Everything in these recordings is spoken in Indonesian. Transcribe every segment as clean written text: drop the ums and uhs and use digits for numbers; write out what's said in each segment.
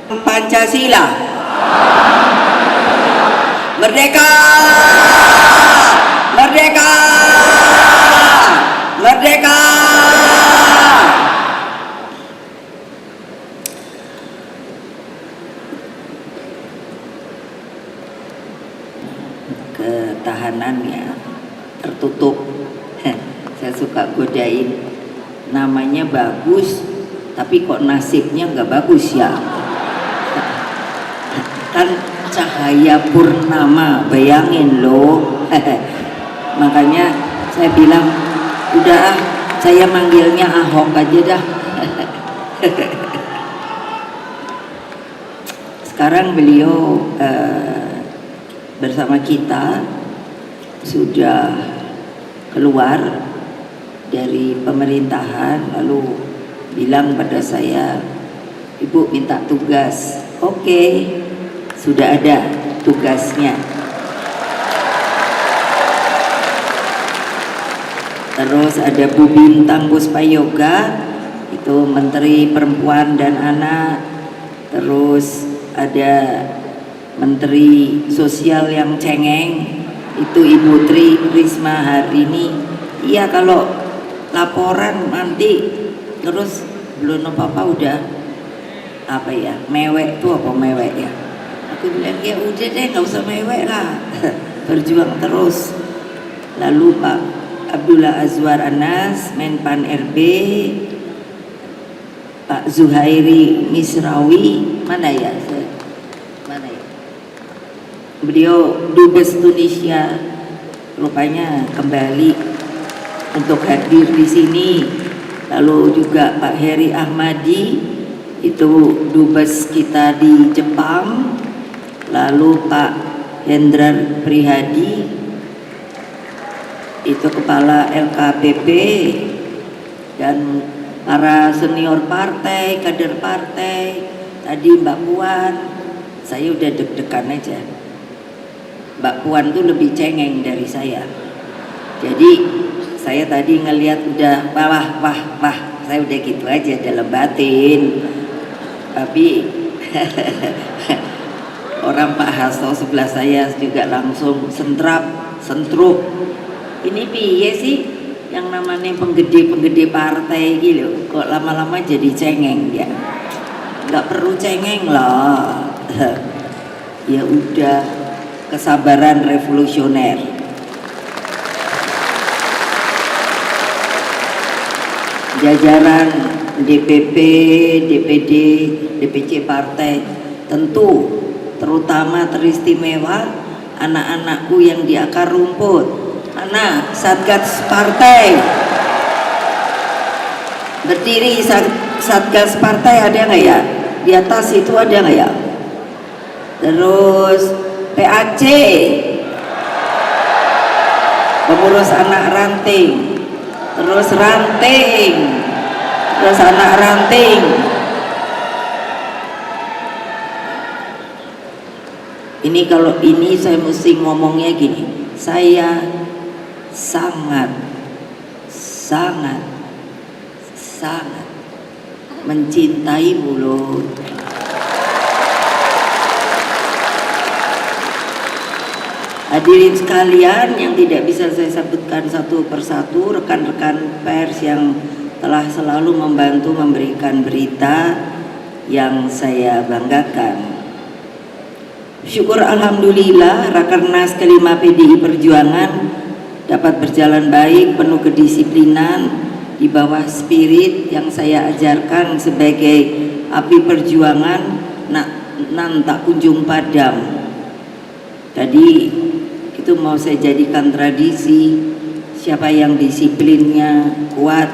Pancasila. Merdeka! Merdeka! Merdeka! Ketahanannya tertutup. Saya suka godain, namanya bagus tapi kok nasibnya nggak bagus ya. Kan cahaya purnama, bayangin loh. Makanya saya bilang udah saya manggilnya Ahok aja dah. Sekarang beliau bersama kita sudah keluar dari pemerintahan, lalu bilang pada saya, Ibu minta tugas. Oke, sudah ada tugasnya. Terus ada Bu Bintang Puspayoga, itu Menteri Perempuan dan Anak. Terus ada Menteri Sosial yang cengeng, itu Ibu Tri Risma hari ini. Iya, kalau laporan nanti terus belum apa-apa udah apa ya, mewek tuh apa mewek ya. Aku bilang ya udah deh nggak usah mewek lah, berjuang terus. Lalu Pak Abdullah Azwar Anas, Menpan RB, Pak Zuhairi Misrawi, mana ya? Beliau Dubes Tunisia rupanya kembali untuk hadir di sini. Lalu juga Pak Heri Ahmadi, itu Dubes kita di Jepang. Lalu Pak Hendrar Prihadi, itu Kepala LKPP, dan para senior partai, kader partai. Tadi Mbak Puan, saya udah deg-degan aja. Mbak Puan tuh lebih cengeng dari saya. Jadi saya tadi ngelihat udah wah, saya udah gitu aja dalam batin. Tapi orang Pak Hasto sebelah saya juga langsung sentruk. Ini piye sih yang namanya penggede partai gitu, kok lama-lama jadi cengeng ya? Nggak perlu cengeng lah. Ya udah, kesabaran revolusioner. Jajaran DPP, DPD, DPC partai tentu terutama teristimewa anak-anakku yang di akar rumput. Mana Satgas partai? Berdiri Satgas partai ada nggak ya? Di atas itu ada nggak ya? Terus PAC, pengurus anak ranting, terus anak ranting. Ini kalau ini saya mesti ngomongnya gini, saya sangat mencintaimu loh. Hadirin sekalian yang tidak bisa saya sebutkan satu persatu, rekan-rekan pers yang telah selalu membantu memberikan berita yang saya banggakan. Syukur alhamdulillah Rakernas kelima PDI Perjuangan dapat berjalan baik, penuh kedisiplinan di bawah spirit yang saya ajarkan sebagai api perjuangan nan tak kunjung padam. Tadi itu mau saya jadikan tradisi, siapa yang disiplinnya kuat.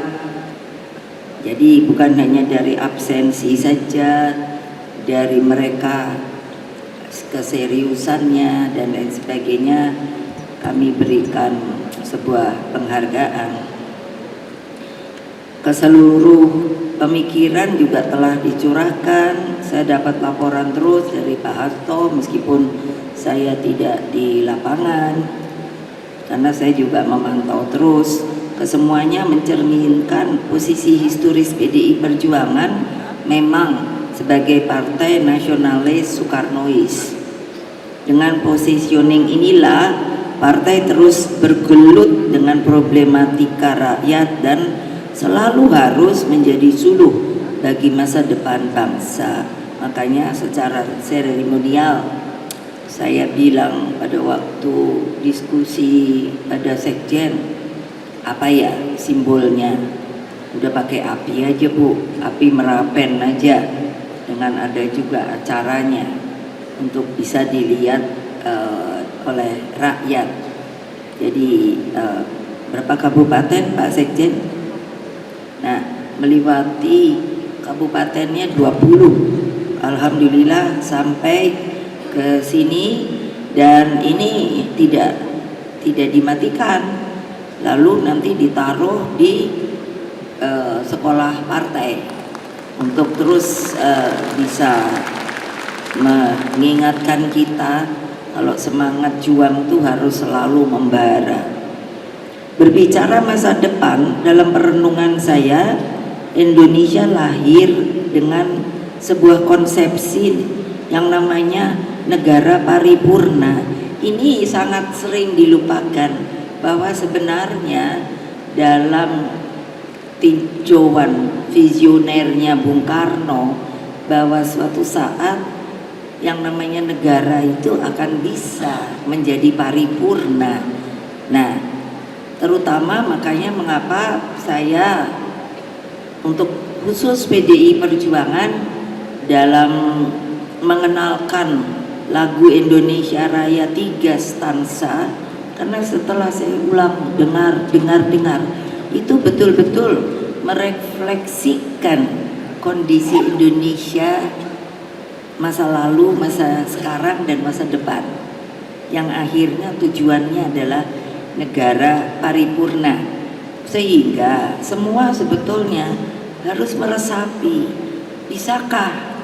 Jadi bukan hanya dari absensi saja, dari mereka keseriusannya dan lain sebagainya, kami berikan sebuah penghargaan. Ke seluruh pemikiran juga telah dicurahkan. Saya dapat laporan terus dari Pak Hasto meskipun saya tidak di lapangan, karena saya juga memantau terus. Kesemuanya mencerminkan posisi historis PDI Perjuangan memang sebagai partai nasionalis Soekarnois. Dengan positioning inilah partai terus bergelut dengan problematika rakyat dan selalu harus menjadi suluh bagi masa depan bangsa. Makanya secara seremonial saya bilang pada waktu diskusi pada sekjen, apa ya simbolnya? Udah pakai api aja Bu, api merapen aja, dengan ada juga acaranya untuk bisa dilihat oleh rakyat. Jadi berapa kabupaten Pak Sekjen? Nah, melewati kabupatennya 20. Alhamdulillah sampai ke sini, dan ini tidak dimatikan, lalu nanti ditaruh di sekolah partai untuk terus bisa mengingatkan kita kalau semangat juang itu harus selalu membara. Berbicara masa depan, dalam perenungan saya, Indonesia lahir dengan sebuah konsepsi yang namanya negara paripurna. Ini sangat sering dilupakan bahwa sebenarnya dalam tinjauan visionernya Bung Karno bahwa suatu saat yang namanya negara itu akan bisa menjadi paripurna. Nah, terutama makanya mengapa saya untuk khusus PDI Perjuangan dalam mengenalkan lagu Indonesia Raya 3 stansa, karena setelah saya ulang dengar itu betul-betul merefleksikan kondisi Indonesia masa lalu, masa sekarang, dan masa depan, yang akhirnya tujuannya adalah negara paripurna. Sehingga semua sebetulnya harus meresapi, bisakah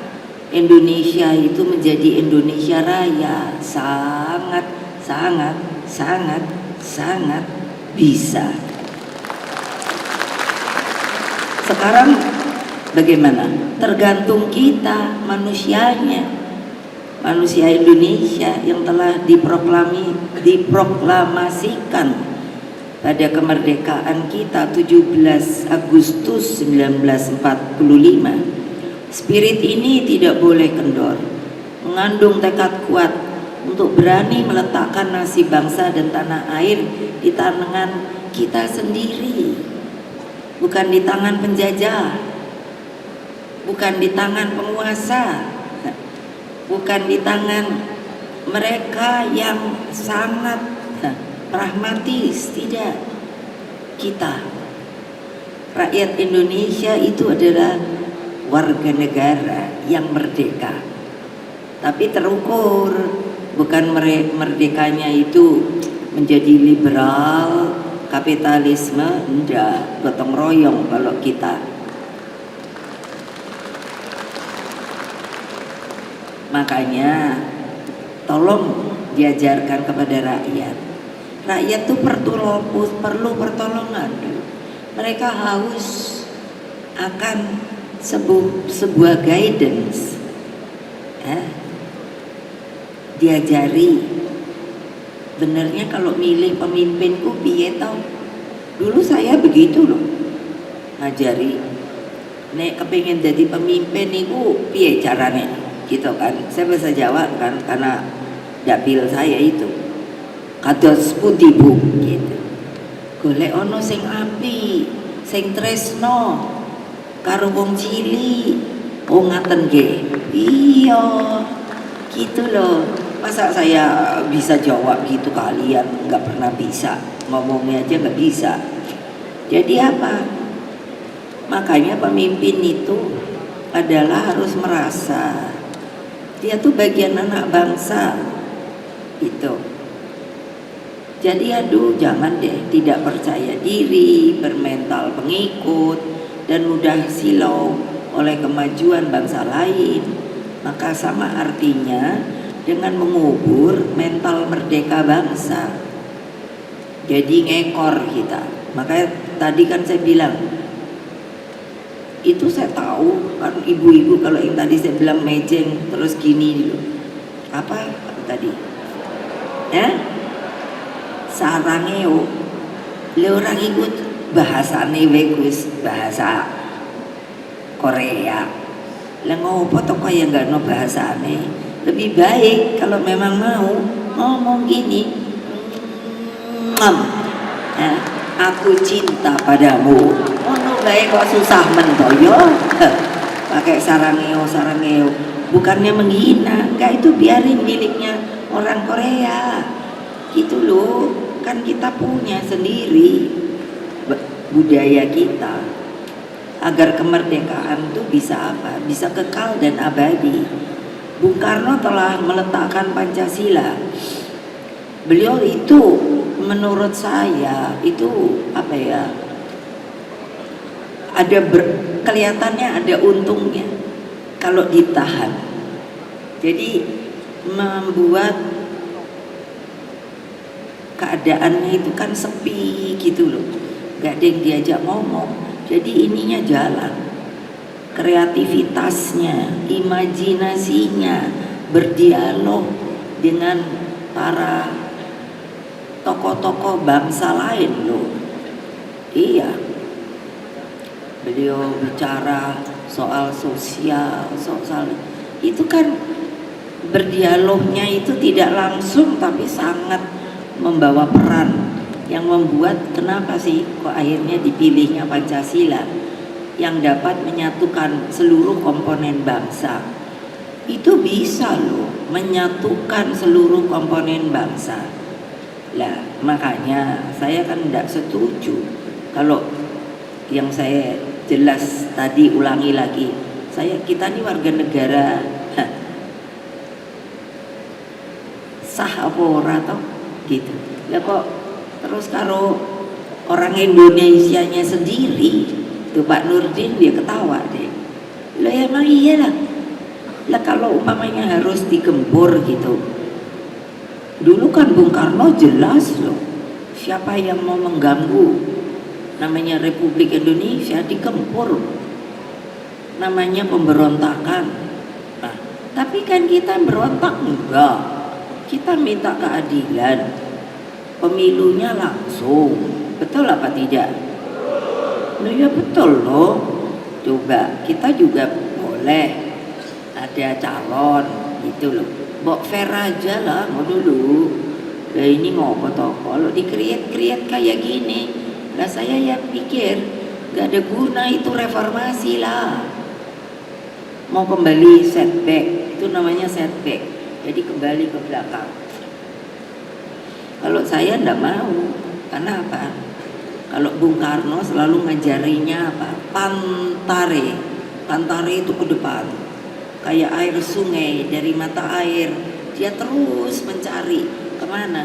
Indonesia itu menjadi Indonesia Raya? Sangat bisa. Sekarang bagaimana? Tergantung kita, manusianya, manusia Indonesia yang telah diproklamasikan pada kemerdekaan kita 17 Agustus 1945. Spirit ini tidak boleh kendor, mengandung tekad kuat untuk berani meletakkan nasib bangsa dan tanah air di tangan kita sendiri, bukan di tangan penjajah, bukan di tangan penguasa, bukan di tangan mereka yang sangat pragmatis. Tidak, kita rakyat Indonesia itu adalah warga negara yang merdeka, tapi terukur, bukan merdekanya itu menjadi liberal, kapitalisme, enggak, gotong royong kalau kita. Makanya tolong diajarkan kepada rakyat. Rakyat itu perlu pertolongan. Mereka haus akan sebuah guidance, diajari benernya kalau milih pemimpinku piye tau. Dulu saya begitu loh, ngajari nek kepingin jadi pemimpin itu piye caranya gitu kan. Saya bisa jawab kan, karena dapil saya itu kados pundi Bu gitu. Golek ono sing api, sing tresno karo wong cili. Oh ngaten nggih. Iya, gitu loh. Masa saya bisa jawab gitu, kalian nggak pernah bisa, ngomongnya aja nggak bisa. Jadi apa? Makanya pemimpin itu adalah harus merasa dia tuh bagian anak bangsa itu. Jadi aduh, jangan deh tidak percaya diri, bermental pengikut, dan mudah silau oleh kemajuan bangsa lain. Maka sama artinya dengan mengubur mental merdeka bangsa. Jadi ngekor kita. Makanya tadi kan saya bilang Itu saya tahu kan, ibu-ibu kalau yang tadi saya bilang mejeng terus gini dulu. Apa tadi? Ya? Sarangeo. Le orang ikut bahasane bagus, bahasa Korea. Lah ngopo to kaya enggak no bahasane. Lebih baik kalau memang mau ngomong gini. Ya, aku cinta padamu. Ono bae kok susah mentoyo. Pakai sarangeo. Bukannya menghina, enggak, itu biarin miliknya orang Korea. Gitu loh, kan kita punya sendiri budaya kita. Agar kemerdekaan itu bisa apa? Bisa kekal dan abadi. Bung Karno telah meletakkan Pancasila. Beliau itu menurut saya itu apa ya? Kelihatannya ada untungnya kalau ditahan. Jadi membuat keadaannya itu kan sepi gitu loh, gak ada yang diajak ngomong. Jadi ininya jalan, kreativitasnya, imajinasinya, berdialog dengan para tokoh-tokoh bangsa lain loh. Iya, beliau bicara soal sosial, itu kan berdialognya itu tidak langsung tapi sangat membawa peran yang membuat kenapa sih kok akhirnya dipilihnya Pancasila yang dapat menyatukan seluruh komponen bangsa. Itu bisa loh menyatukan seluruh komponen bangsa. Lah makanya saya kan tidak setuju kalau yang saya jelas tadi, ulangi lagi, kita ini warga negara sah apa ora toh gitu. Lah kok terus karo orang Indonesianya sendiri tuh Pak Nurdin dia ketawa deh. Lah ya emang iyalah. Lah kalau umpamanya harus digempur gitu. Dulu kan Bung Karno jelas loh, siapa yang mau mengganggu namanya Republik Indonesia digempur, namanya pemberontakan. Nah, tapi kan kita berontak enggak, kita minta keadilan, pemilunya langsung, betul apa tidak? Nah ya betul loh. Coba kita juga boleh ada calon gitu loh, mbok fair aja lah, mau dulu. Lah ini ngopo toh kalau di-create kayak gini. Lah saya ya pikir gak ada guna itu reformasi lah. Mau kembali setback, itu namanya setback. Jadi kembali ke belakang. Kalau saya ndak mau, karena apa? Kalau Bung Karno selalu ngajarinya apa? Pantare itu ke depan. Kayak air sungai dari mata air, dia terus mencari kemana?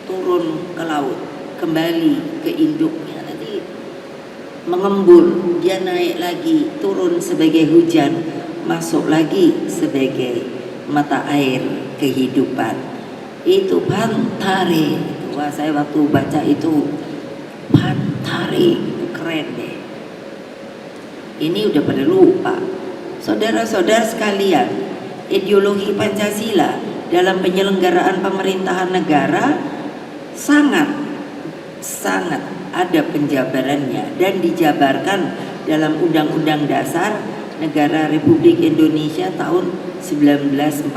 Turun ke laut, kembali ke induknya, nanti mengembul, dia naik lagi, turun sebagai hujan, masuk lagi sebagai mata air kehidupan. Itu Pantare. Wah, saya waktu baca itu Pantare, keren deh. Ini udah pada lupa. Saudara-saudara sekalian, ideologi Pancasila dalam penyelenggaraan pemerintahan negara sangat ada penjabarannya dan dijabarkan dalam Undang-Undang Dasar Negara Republik Indonesia tahun 1945.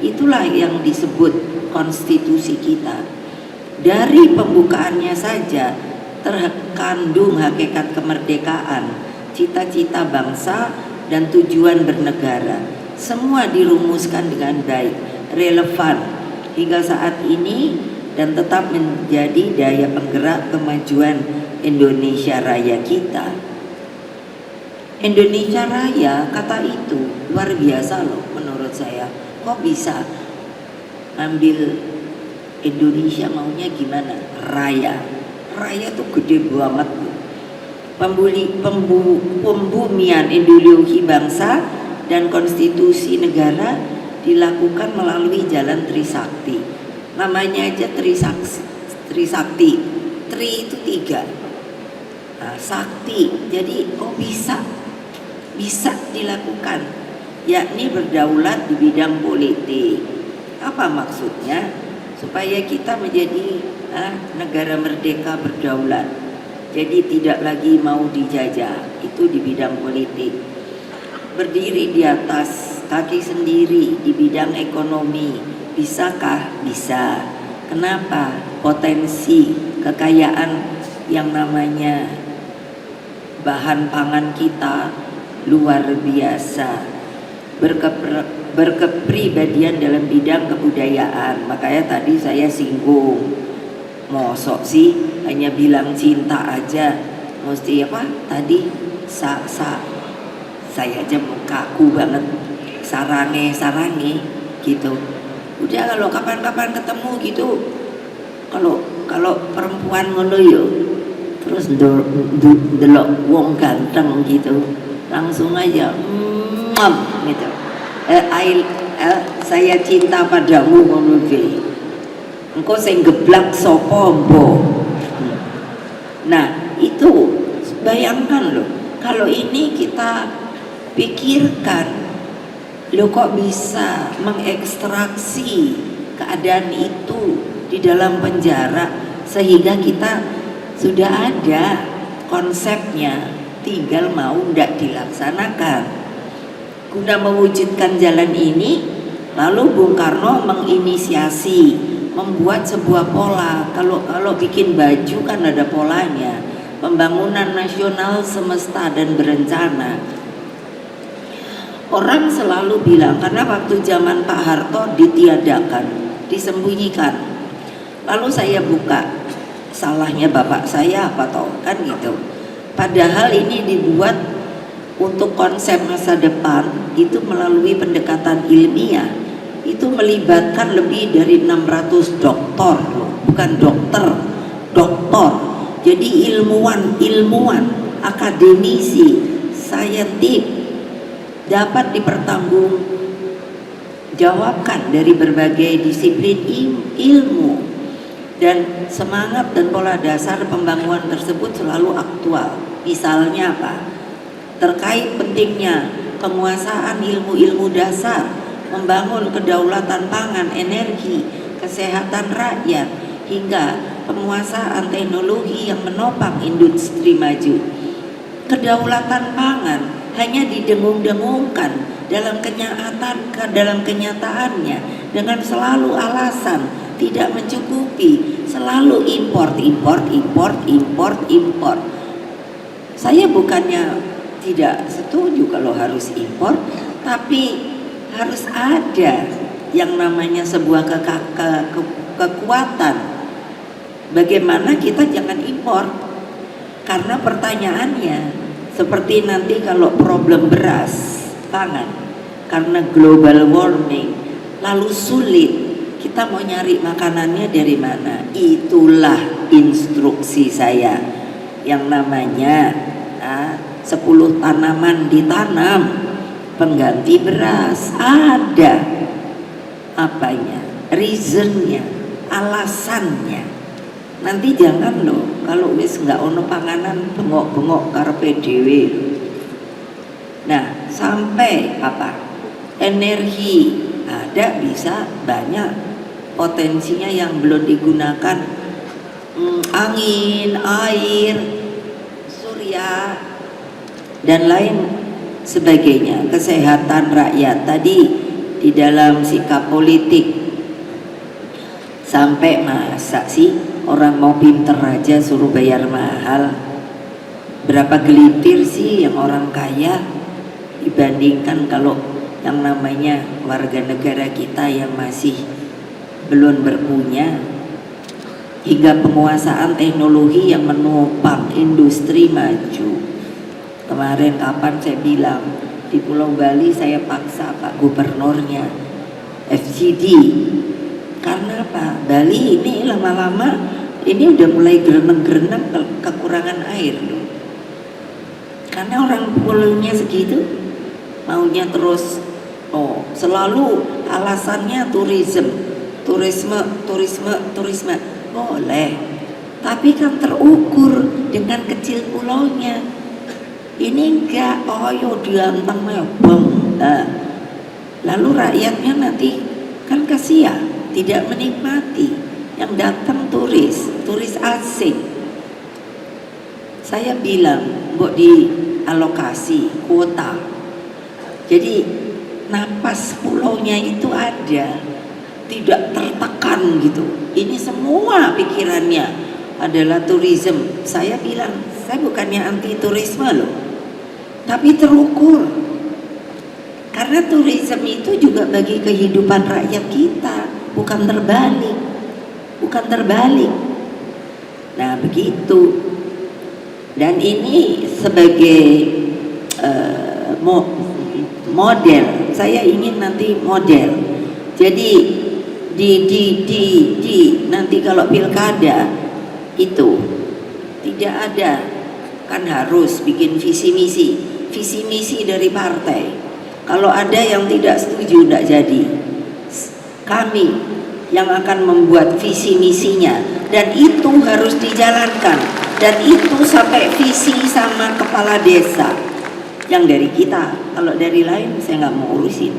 Itulah yang disebut konstitusi kita. Dari pembukaannya saja terkandung hakikat kemerdekaan, cita-cita bangsa dan tujuan bernegara. Semua dirumuskan dengan baik, relevan hingga saat ini dan tetap menjadi daya penggerak kemajuan Indonesia Raya kita. Indonesia Raya, kata itu luar biasa loh menurut saya. Kok bisa ambil Indonesia maunya gimana? Raya tuh gede banget loh. Pembumian ideologi bangsa dan konstitusi negara dilakukan melalui jalan Trisakti. Namanya aja Trisakti. Tri itu 3. sakti. Jadi bisa dilakukan, yakni berdaulat di bidang politik. Apa maksudnya? Supaya kita menjadi negara merdeka berdaulat. Jadi tidak lagi mau dijajah, itu di bidang politik. Berdiri di atas kaki sendiri di bidang ekonomi, bisakah? Bisa. Kenapa? Potensi kekayaan yang namanya bahan pangan kita luar biasa. Berkepribadian dalam bidang kebudayaan. Makanya tadi saya singgung, mosok sih hanya bilang cinta aja, mesti apa tadi saya aja kaku banget, sarange gitu. Udah, kalau kapan-kapan ketemu gitu, kalau perempuan ngono yo terus delok wong ganteng gitu, langsung aja gitu. Saya cinta padamu ngono ge. Engko sing geblak sapa mbok. Nah, itu bayangkan loh, kalau ini kita pikirkan, lo kok bisa mengekstraksi keadaan itu di dalam penjara, sehingga kita sudah ada konsepnya, tinggal mau ndak dilaksanakan. Guna mewujudkan jalan ini, lalu Bung Karno menginisiasi, membuat sebuah pola. Kalau bikin baju kan ada polanya, pembangunan nasional semesta dan berencana. Orang selalu bilang, karena waktu zaman Pak Harto ditiadakan, disembunyikan. Lalu saya buka, salahnya bapak saya apa toh, kan gitu. Padahal ini dibuat untuk konsep masa depan itu melalui pendekatan ilmiah. Itu melibatkan lebih dari 600 doktor loh, bukan doktor. Jadi ilmuwan, akademisi, saintis dapat dipertanggungjawabkan dari berbagai disiplin ilmu, dan semangat dan pola dasar pembangunan tersebut selalu aktual. Misalnya apa? Terkait pentingnya penguasaan ilmu-ilmu dasar, membangun kedaulatan pangan, energi, kesehatan rakyat, hingga penguasaan teknologi yang menopang industri maju. Kedaulatan pangan hanya didengung-dengungkan dalam kenyataannya dengan selalu alasan tidak mencukupi, selalu import. Saya bukannya tidak setuju kalau harus impor, tapi harus ada yang namanya sebuah kekuatan. Bagaimana kita jangan impor? Karena pertanyaannya seperti nanti kalau problem beras pangan karena global warming, lalu sulit, kita mau nyari makanannya dari mana? Itulah instruksi saya yang namanya 10 tanaman ditanam, pengganti beras, ada apanya, reasonnya, alasannya. Nanti jangan loh, kalau wis nggak ono panganan bengok-bengok karepe dhewe. Nah, sampai apa? Energi ada, bisa banyak potensinya yang belum digunakan, angin, air, surya, dan lain sebagainya. Kesehatan rakyat tadi di dalam sikap politik, sampai masa sih orang mau pinter aja suruh bayar mahal? Berapa gelitir sih yang orang kaya dibandingkan kalau yang namanya warga negara kita yang masih belum berpunya, hingga penguasaan teknologi yang menopang industri maju. Kemarin kapan saya bilang di Pulau Bali, saya paksa Pak Gubernurnya FGD. Karena Pak, Bali ini lama-lama ini udah mulai gerenang-gerenang kekurangan air loh. Karena orang pulaunya segitu, maunya terus selalu alasannya turisme boleh, tapi kan terukur dengan kecil pulaunya. Ini enggak, oh yo dianteng mebeng. Nah, lalu rakyatnya nanti kan kasihan, tidak menikmati. Yang datang turis asing. Saya bilang, mbok di alokasi kuota. Jadi napas pulaunya itu ada, tidak tertekan gitu. Ini semua pikirannya adalah tourism. Saya bilang, saya bukannya anti turisme loh, tapi terukur. Karena tourism itu juga bagi kehidupan rakyat kita, bukan terbalik. Nah begitu. Dan ini sebagai model, saya ingin nanti model. Jadi di nanti kalau pilkada itu tidak ada, kan harus bikin visi misi dari partai. Kalau ada yang tidak setuju, tidak jadi. Kami yang akan membuat visi misinya, dan itu harus dijalankan, dan itu sampai visi sama kepala desa yang dari kita. Kalau dari lain saya nggak mau urusin,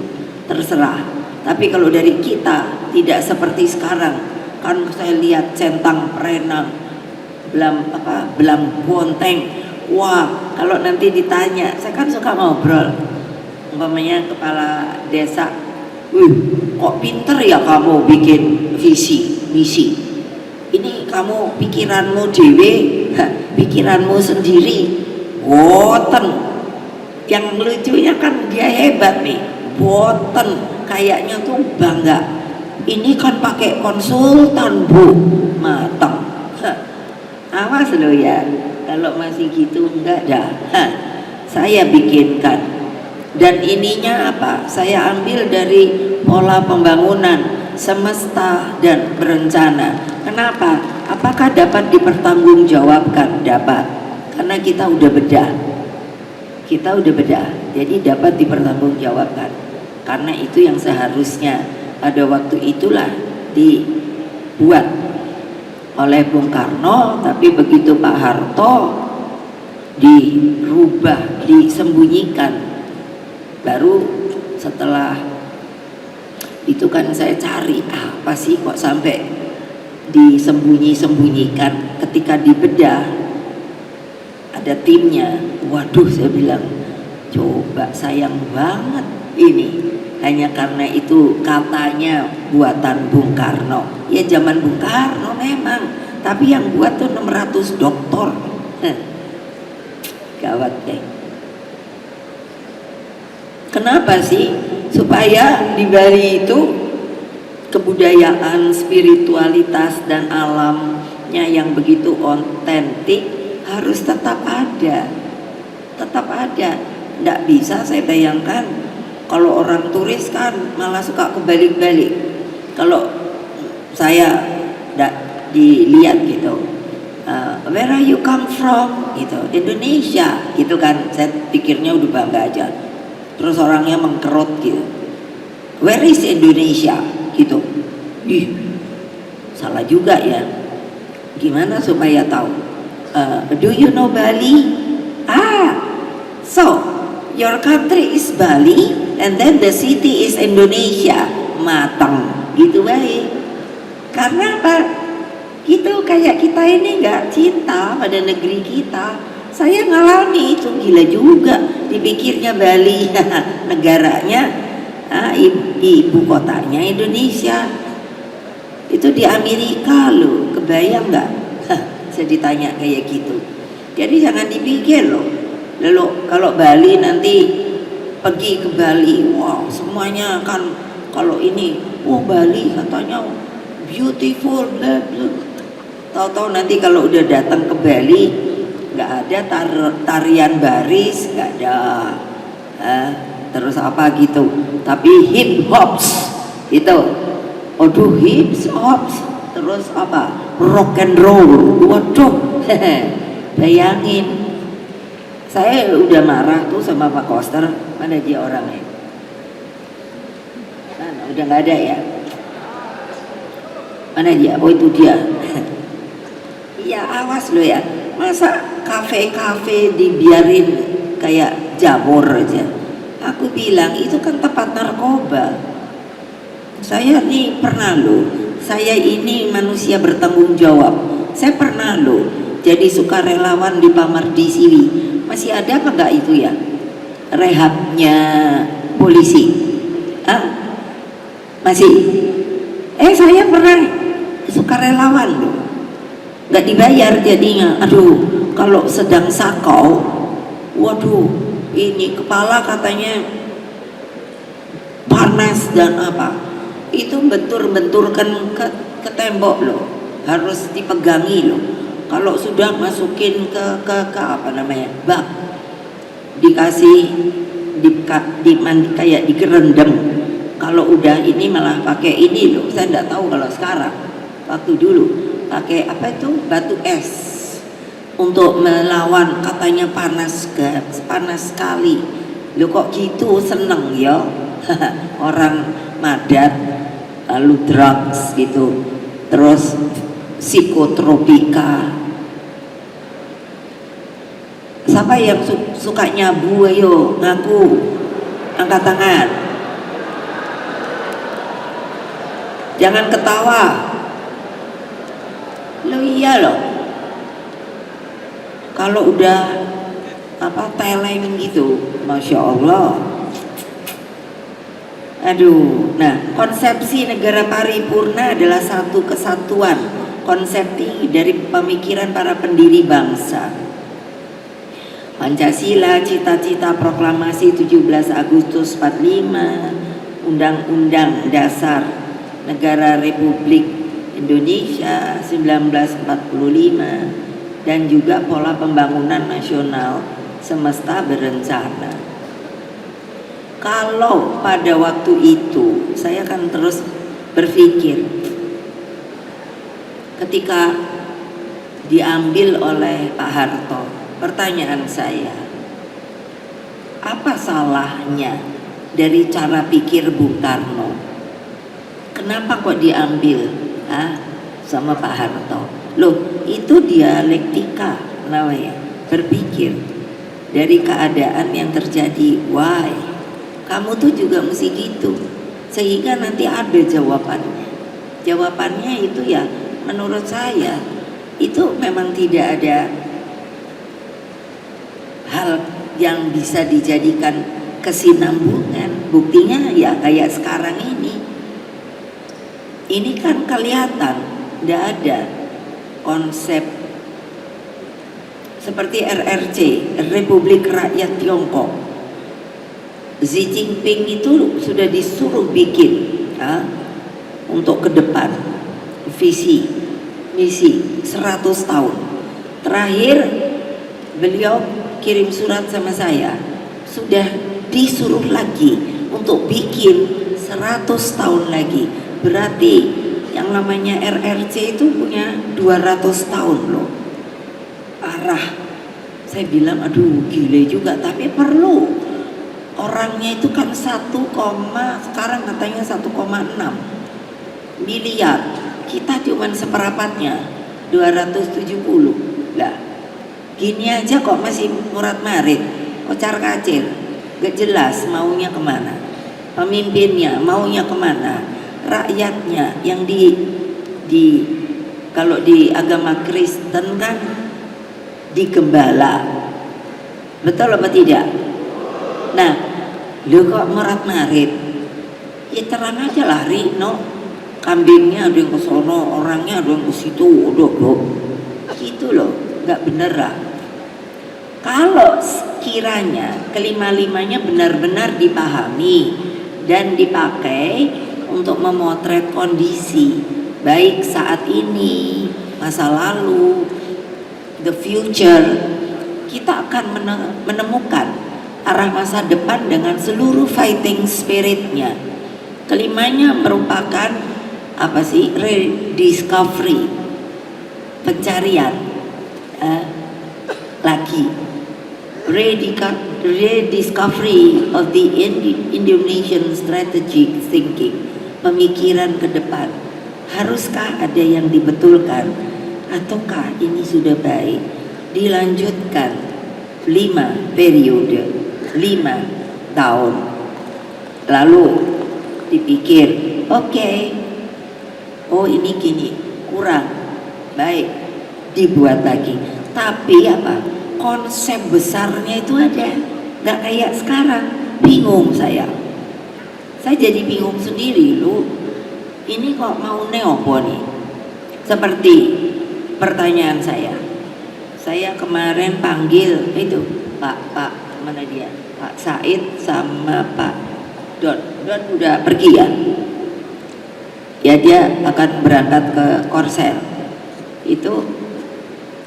terserah. Tapi kalau dari kita tidak seperti sekarang, kan saya lihat centang perenang, belam bonteng. Wah, kalau nanti ditanya, saya kan suka ngobrol, umpamanya kepala desa, kok pinter ya kamu bikin visi misi, ini kamu pikiranmu dewe, pikiranmu sendiri, boten. Yang lucunya kan dia hebat nih, boten, kayaknya tuh bangga, ini kan pakai konsultan bu, matang. Awas lo ya, kalau masih gitu enggak dah. Saya bikinkan. Dan ininya apa? Saya ambil dari pola pembangunan semesta dan berencana. Kenapa? Apakah dapat dipertanggungjawabkan? Dapat. Karena kita udah bedah. Jadi dapat dipertanggungjawabkan. Karena itu yang seharusnya pada waktu itulah dibuat oleh Bung Karno, tapi begitu Pak Harto dirubah, disembunyikan. Baru setelah itu kan saya cari apa sih kok sampai disembunyikan. Ketika dibedah ada timnya. Waduh, saya bilang, coba sayang banget ini, hanya karena itu katanya buatan Bung Karno. Ya zaman Bung Karno memang, tapi yang buat tuh 600 doktor. Gawat deh. Kenapa sih? Supaya di Bali itu kebudayaan, spiritualitas dan alamnya yang begitu otentik harus tetap ada. Nggak bisa saya bayangkan kalau orang turis kan malah suka kebalik-balik. Kalau saya dilihat gitu, where are you come from? Gitu, Indonesia, gitu kan. Saya pikirnya udah bangga aja. Terus orangnya mengkerut gitu, where is Indonesia? Gitu. Ih, salah juga ya. Gimana supaya tahu? Do you know Bali? So your country is Bali and then the city is Indonesia. Matang gitu baik. Karena apa? Gitu, kayak kita ini nggak cinta pada negeri kita. Saya ngalami itu, gila juga dipikirnya Bali negaranya, ibu kotanya Indonesia. Itu di Amerika loh, kebayang nggak? Saya ditanya kayak gitu. Jadi jangan dipikir loh. Lalu kalau Bali nanti pergi ke Bali, wow semuanya kan kalau ini, Bali katanya beautiful, bla bla. Tahu-tahu nanti kalau udah datang ke Bali nggak ada tarian baris, nggak ada, terus apa gitu, tapi hip hops itu, aduh hip hops, terus apa, rock and roll, waduh, bayangin. Saya udah marah tuh sama Pak Koster, mana dia orangnya? Mana, udah nggak ada ya? Mana dia? Oh itu dia. Iya, awas lo ya. masa kafe-kafe dibiarin kayak jamur aja. Aku bilang itu kan tempat narkoba. Saya nih pernah loh, saya ini manusia bertanggung jawab. Saya pernah loh jadi sukarelawan di Pamardi Siwi. Masih ada apa enggak itu ya? Rehabnya polisi. Masih? Saya pernah sukarelawan loh. Nggak dibayar jadinya. Aduh, kalau sedang sakau, waduh, ini kepala katanya panas dan apa. Itu bentur-benturkan ke tembok loh. Harus dipegangi loh. Kalau sudah masukin ke apa namanya? Bak. Dikasih kayak dikerendam. Kalau udah ini malah pakai ini loh. Saya nggak tahu kalau sekarang. Waktu dulu pakai apa itu, batu es untuk melawan, katanya panas sekali. Lo kok gitu, seneng ya orang madat, lalu drugs gitu, terus psikotropika. Siapa yang suka nyabu? Ayo ngaku, angkat tangan, jangan ketawa. Lo iya loh, kalau udah apa teleng gitu, masya Allah. Aduh, nah konsepsi negara paripurna adalah satu kesatuan konsepsi dari pemikiran para pendiri bangsa. Pancasila, cita-cita proklamasi 17 Agustus 45, Undang-Undang Dasar Negara Republik Indonesia 1945, dan juga pola pembangunan nasional semesta berencana. Kalau pada waktu itu saya akan terus berpikir, ketika diambil oleh Pak Harto, pertanyaan saya, apa salahnya dari cara pikir Bung Karno? Kenapa kok diambil sama Pak Harto? Loh, itu dialektika namanya, berpikir dari keadaan yang terjadi. Why? Kamu tuh juga mesti gitu, sehingga nanti ada jawabannya. Jawabannya itu ya menurut saya itu memang tidak ada hal yang bisa dijadikan kesinambungan. Buktinya ya kayak sekarang ini kan kelihatan tidak ada konsep seperti RRC, Republik Rakyat Tiongkok. Xi Jinping itu sudah disuruh bikin untuk ke depan visi misi 100 tahun. Terakhir beliau kirim surat sama saya, sudah disuruh lagi untuk bikin 100 tahun lagi. Berarti yang namanya RRC itu punya 200 tahun loh. Parah. Saya bilang aduh gile juga, tapi perlu. Orangnya itu kan sekarang katanya 1,6 miliar. Kita cuman seperempatnya, 270 lah. Gini aja kok masih murat-marit, kocar kacir, gak jelas maunya kemana. Pemimpinnya maunya kemana, rakyatnya yang kalau di agama Kristen kan digembala, betul apa tidak? Nah, lu kok murat-marit, ya terang aja lari, no. Kambingnya ada yang ke sono, orangnya ada yang ke situ, udah gitu loh, nggak bener lah. Kalau sekiranya kelima-limanya benar-benar dipahami dan dipakai untuk memotret kondisi baik saat ini, masa lalu, the future, kita akan menemukan arah masa depan dengan seluruh fighting spiritnya. Kelimanya merupakan apa sih? Rediscovery, pencarian lagi, rediscovery of the Indonesian strategic thinking, pemikiran ke depan. Haruskah ada yang dibetulkan ataukah ini sudah baik? dilanjutkan 5 periode, 5 tahun. Lalu dipikir, oke, oh ini gini, kurang baik, dibuat lagi. Tapi apa? Konsep besarnya itu ada, nggak kayak sekarang. Bingung saya jadi bingung sendiri lu. Ini kok mau neopo nih? Seperti pertanyaan saya kemarin panggil itu Pak mana dia, Pak Said sama Pak Don udah pergi ya? Ya dia akan berangkat ke Korsel itu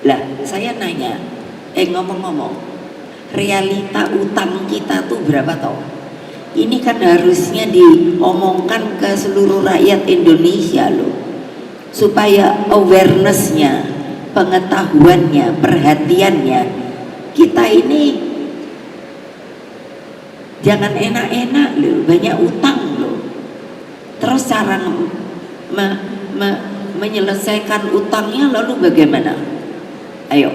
lah. Saya nanya, ngomong-ngomong, realita utang kita tuh berapa toh? Ini kan harusnya diomongkan ke seluruh rakyat Indonesia loh, supaya awarenessnya, pengetahuannya, perhatiannya. Kita ini jangan enak-enak loh, banyak utang loh. Terus cara menyelesaikan utangnya lalu bagaimana? Ayo,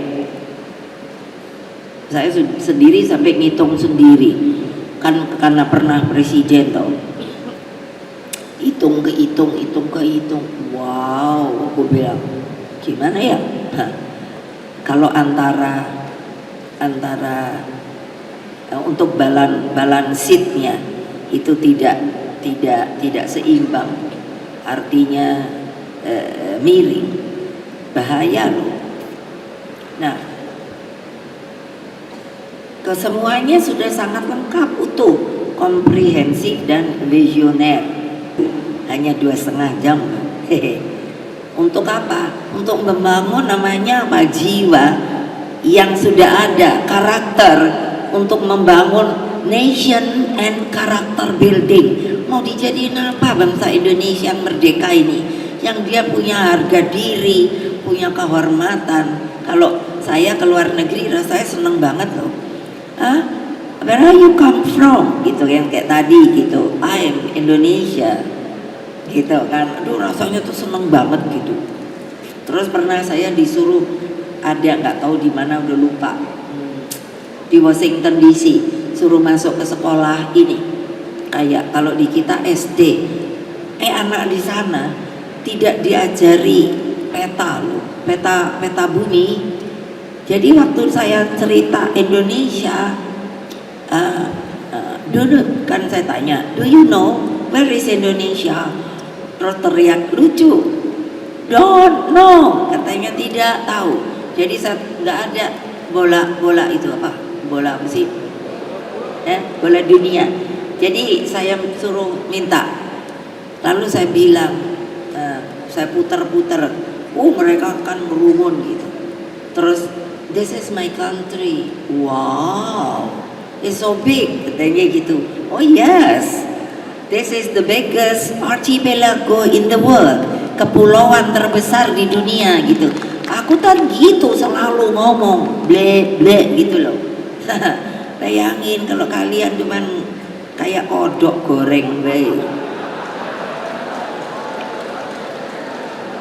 saya sendiri sampai ngitung sendiri kan, karena pernah presiden toh. Hitung, wow, aku bilang gimana ya? Kalau antara untuk balance sheet-nya itu tidak seimbang, artinya miring, bahaya loh. Nah, kesemuanya sudah sangat lengkap, utuh, komprehensif dan visioner. Hanya 2,5 jam. Untuk apa? Untuk membangun namanya apa? Jiwa yang sudah ada, karakter, untuk membangun nation and character building. Mau dijadiin apa bangsa Indonesia yang merdeka ini? Yang dia punya harga diri, punya kehormatan. Kalau saya ke luar negeri rasanya seneng banget loh. Where are you come from? Gitu yang kayak tadi gitu. I'm Indonesia. Gitu kan. Aduh rasanya tuh seneng banget gitu. Terus pernah saya disuruh, ada nggak tahu di mana udah lupa, di Washington DC, suruh masuk ke sekolah ini. Kayak kalau di kita SD, anak di sana tidak diajari peta loh, peta bumi. Jadi waktu saya cerita Indonesia, dulu kan saya tanya, do you know where is Indonesia? Terus teriak lucu, don't know, katanya tidak tahu. Jadi saya nggak ada bola itu apa? Bola apa sih? Bola dunia. Jadi saya suruh minta. Lalu saya bilang, saya putar-putar, mereka akan merumun gitu. Terus, this is my country. Wow, it's so big, katanya gitu. Oh yes, this is the biggest archipelago in the world, kepulauan terbesar di dunia gitu. Aku kan gitu selalu ngomong, ble gitu loh. Bayangin kalau kalian cuman kayak kodok goreng baik.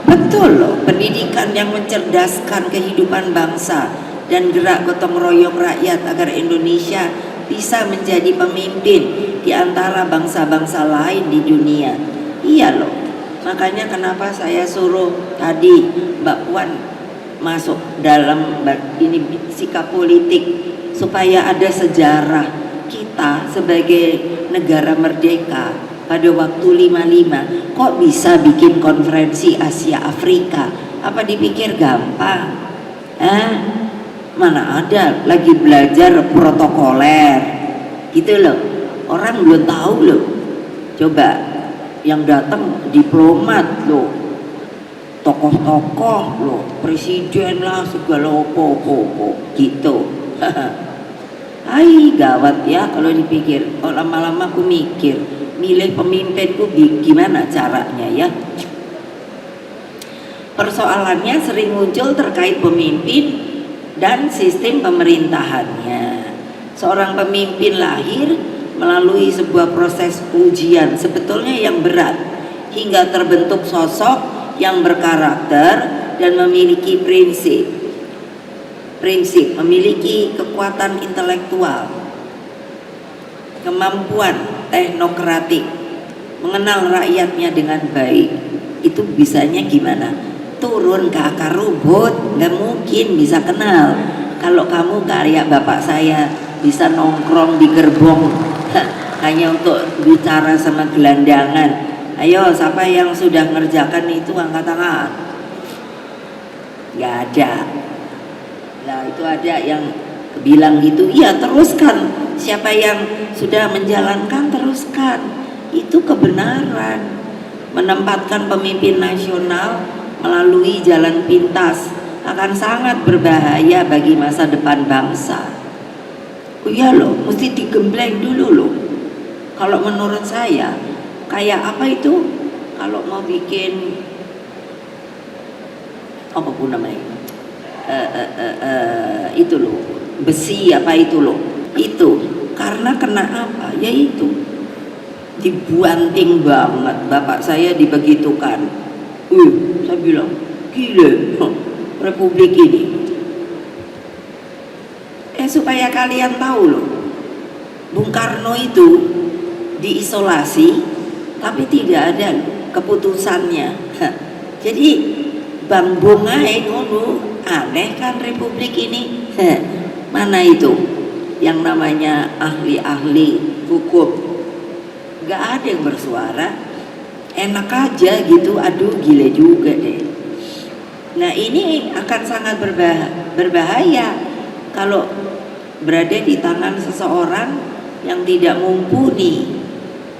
Betul loh, pendidikan yang mencerdaskan kehidupan bangsa dan gerak gotong royong rakyat agar Indonesia bisa menjadi pemimpin di antara bangsa-bangsa lain di dunia. Iya loh, makanya kenapa saya suruh tadi Mbak Puan masuk dalam ini sikap politik, supaya ada sejarah kita sebagai negara merdeka pada waktu 55 kok bisa bikin konferensi Asia Afrika. Apa dipikir gampang? Mana ada lagi belajar protokoler gitu loh, orang belum tahu loh. Coba yang datang diplomat loh, tokoh-tokoh loh, presiden lah, segala opo gitu. Hai gawat ya kalau dipikir. Oh, lama-lama aku mikir, milih pemimpinku gimana caranya ya. Persoalannya sering muncul terkait pemimpin dan sistem pemerintahannya. Seorang pemimpin lahir melalui sebuah proses ujian sebetulnya yang berat, hingga terbentuk sosok yang berkarakter dan memiliki prinsip. prinsip, memiliki kekuatan intelektual, kemampuan teknokratik, mengenal rakyatnya dengan baik. Itu bisanya gimana? Turun ke akar rumput, nggak mungkin bisa kenal. Kalau kamu kayak bapak saya bisa nongkrong di gerbong hanya untuk bicara sama gelandangan. Ayo, siapa yang sudah ngerjakan itu angkat tangan. Nggak ada. Nah itu ada yang bilang gitu, iya teruskan. Siapa yang sudah menjalankan teruskan. Itu kebenaran. Menempatkan pemimpin nasional melalui jalan pintas akan sangat berbahaya bagi masa depan bangsa. Oh iya loh, mesti digembleng dulu loh. Kalau menurut saya, kayak apa itu? Kalau mau bikin apa pun namanya, itu loh, besi apa itu loh, itu karena kena apa? Ya itu dibuanting banget. Bapak saya dibegitukan. Saya bilang gila republik ini. Supaya kalian tahu loh, Bung Karno itu diisolasi tapi tidak ada keputusannya. Jadi Bang Bungai ngono, aneh kan republik ini. Mana itu yang namanya ahli-ahli hukum, gak ada yang bersuara, enak aja gitu. Aduh gila juga deh. Nah ini akan sangat berbahaya kalau berada di tangan seseorang yang tidak mumpuni,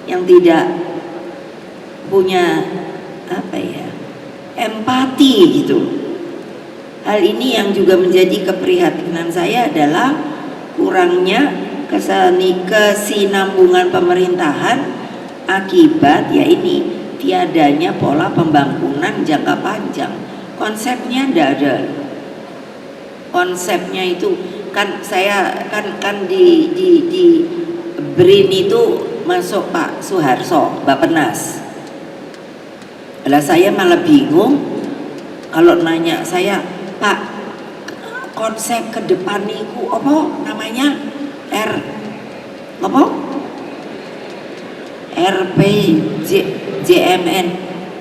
yang tidak punya apa ya, empati gitu. Hal ini yang juga menjadi keprihatinan saya adalah kurangnya kesinambungan pemerintahan akibat ya ini tiadanya pola pembangunan jangka panjang. Konsepnya tidak ada. Konsepnya itu kan saya kan di BRIN itu masuk Pak Soeharto, Bappenas. Lah saya malah bingung kalau nanya saya, Pak, konsep ke depan niku apa namanya? RPJMN.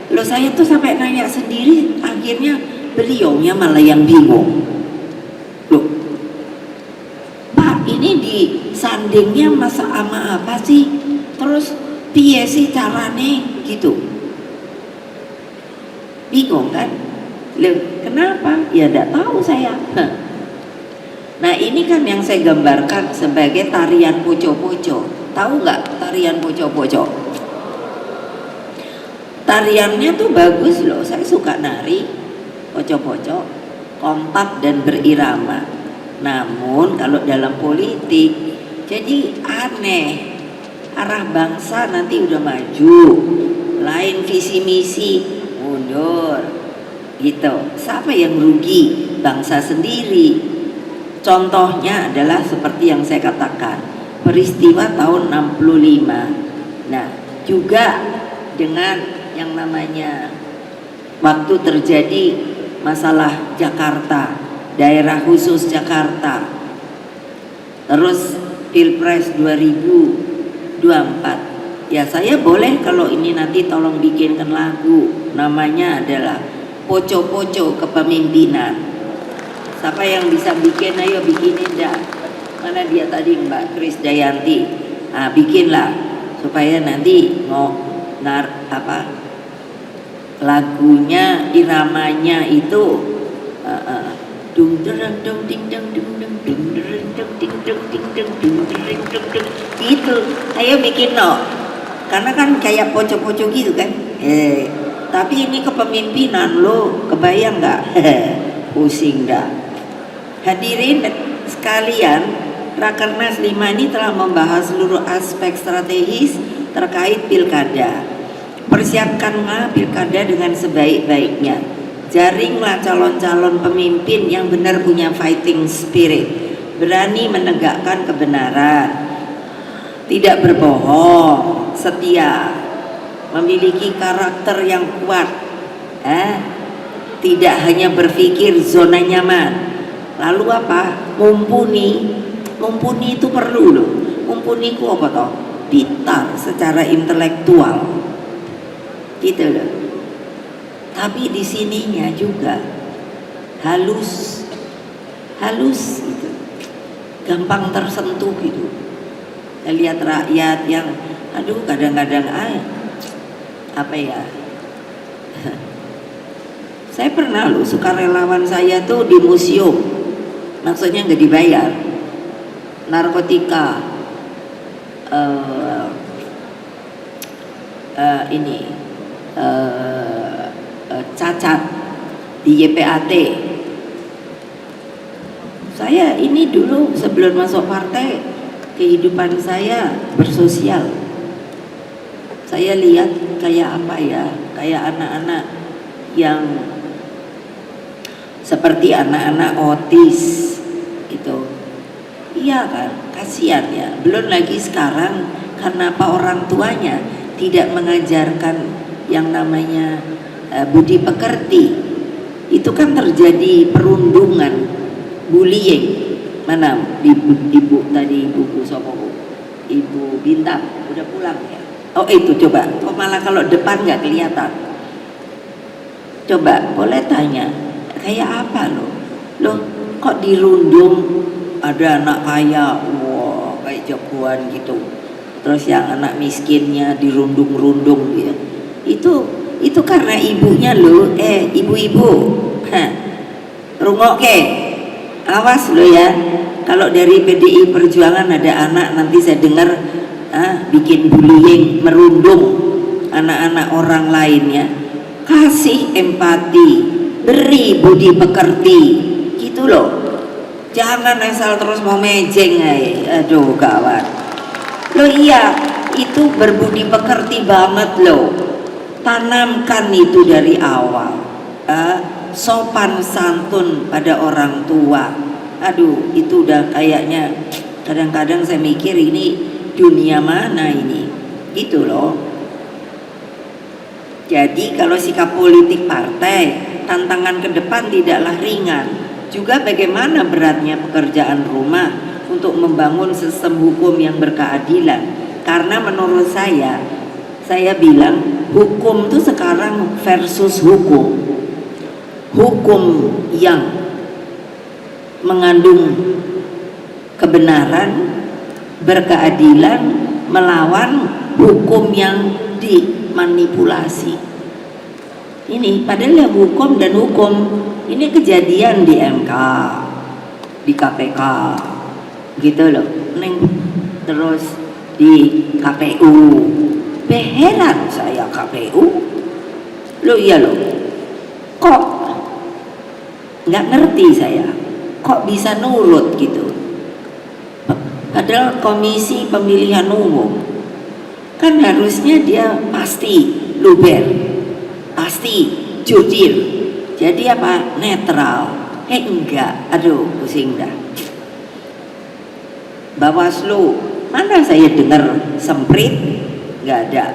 Loh saya tuh sampai nanya sendiri, akhirnya beliaunya malah yang bingung. Loh, Pak ini disandingnya masa ama apa sih? Terus piye sih carane gitu? Bingung kan? Loh, kenapa? Ya tidak tahu saya. Nah ini kan yang saya gambarkan sebagai tarian poco-poco. Tahu nggak tarian poco-poco? Tariannya tuh bagus loh, saya suka nari poco-poco, kompak dan berirama. Namun kalau dalam politik jadi aneh, arah bangsa nanti udah maju, lain visi misi mundur gitu. Siapa yang rugi? Bangsa sendiri. Contohnya adalah seperti yang saya katakan, peristiwa tahun 65. Nah juga dengan yang namanya waktu terjadi masalah Jakarta, daerah khusus Jakarta, terus Pilpres 2024. Ya saya boleh kalau ini nanti tolong bikinkan lagu, namanya adalah Poco-Poco Kepemimpinan. Siapa yang bisa bikin, ayo bikinin dah. Mana dia tadi Mbak Krisdayanti? Nah bikinlah supaya nanti mau lagunya, iramanya itu dung dereng dung ding deng dung deng dung dereng dung ding deng ding deng dung dereng dung deng gitu. Ayo bikin no, karena kan kayak poco-poco gitu kan. Tapi ini kepemimpinan lo, kebayang nggak? Pusing dah. Hadirin sekalian, Rakernas 5 ini telah membahas seluruh aspek strategis terkait pilkada. Persiapkanlah pilkada dengan sebaik-baiknya. Jaringlah calon-calon pemimpin yang benar punya fighting spirit, berani menegakkan kebenaran, tidak berbohong, setia, memiliki karakter yang kuat, tidak hanya berpikir zona nyaman, Lalu apa? Mumpuni itu perlu loh. Mumpuni ku apa toh? Pintar secara intelektual, gitu loh. Tapi di sininya juga halus gitu, gampang tersentuh gitu. Saya lihat rakyat yang, aduh kadang-kadang apa ya? Saya pernah loh, sukarelawan saya tuh di museum, maksudnya nggak dibayar, narkotika, cacat di YPAT. Saya ini dulu sebelum masuk partai, kehidupan saya bersosial. Saya lihat kayak apa ya, kayak anak-anak yang seperti anak-anak otis gitu. Iya kan, kasihan ya. Belum lagi sekarang karena apa, orang tuanya tidak mengajarkan yang namanya budi pekerti. Itu kan terjadi perundungan, bullying. Mana ibu tadi, ibu sopo, Ibu Bintang udah pulang ya? Oh itu coba, kok malah kalau depan nggak kelihatan? Coba boleh tanya, kayak apa loh kok dirundung? Ada anak kaya, wah kayak jagoan gitu, terus yang anak miskinnya dirundung-rundung gitu. Itu karena ibunya loh, ibu-ibu, rungok ke, awas lo ya, kalau dari PDI Perjuangan ada anak nanti saya dengar bikin bullying, merundung anak-anak orang lainnya, kasih empati, beri budi pekerti, gitu loh. Jangan asal terus mau mejeng, aduh kawan. Loh iya, itu berbudi pekerti banget loh. Tanamkan itu dari awal. Sopan santun pada orang tua. Aduh, itu udah kayaknya kadang-kadang saya mikir ini dunia mana ini, gitu loh. Jadi kalau sikap politik partai, tantangan ke depan tidaklah ringan. Juga bagaimana beratnya pekerjaan rumah untuk membangun sistem hukum yang berkeadilan. Karena menurut saya bilang hukum itu sekarang versus hukum. Hukum yang mengandung kebenaran, berkeadilan, melawan hukum yang dimanipulasi. Ini padahal ya hukum dan hukum ini kejadian di MK, di KPK, gitu loh. Terus di KPU. Heran saya KPU. Loh iya loh. Kok nggak ngerti saya. Kok bisa nurut gitu. Padahal Komisi Pemilihan Umum kan harusnya dia pasti luber, pasti jurdil. Jadi apa? Netral. Enggak. Aduh, pusing dah. Bawaslu, mana saya dengar semprit? Enggak ada.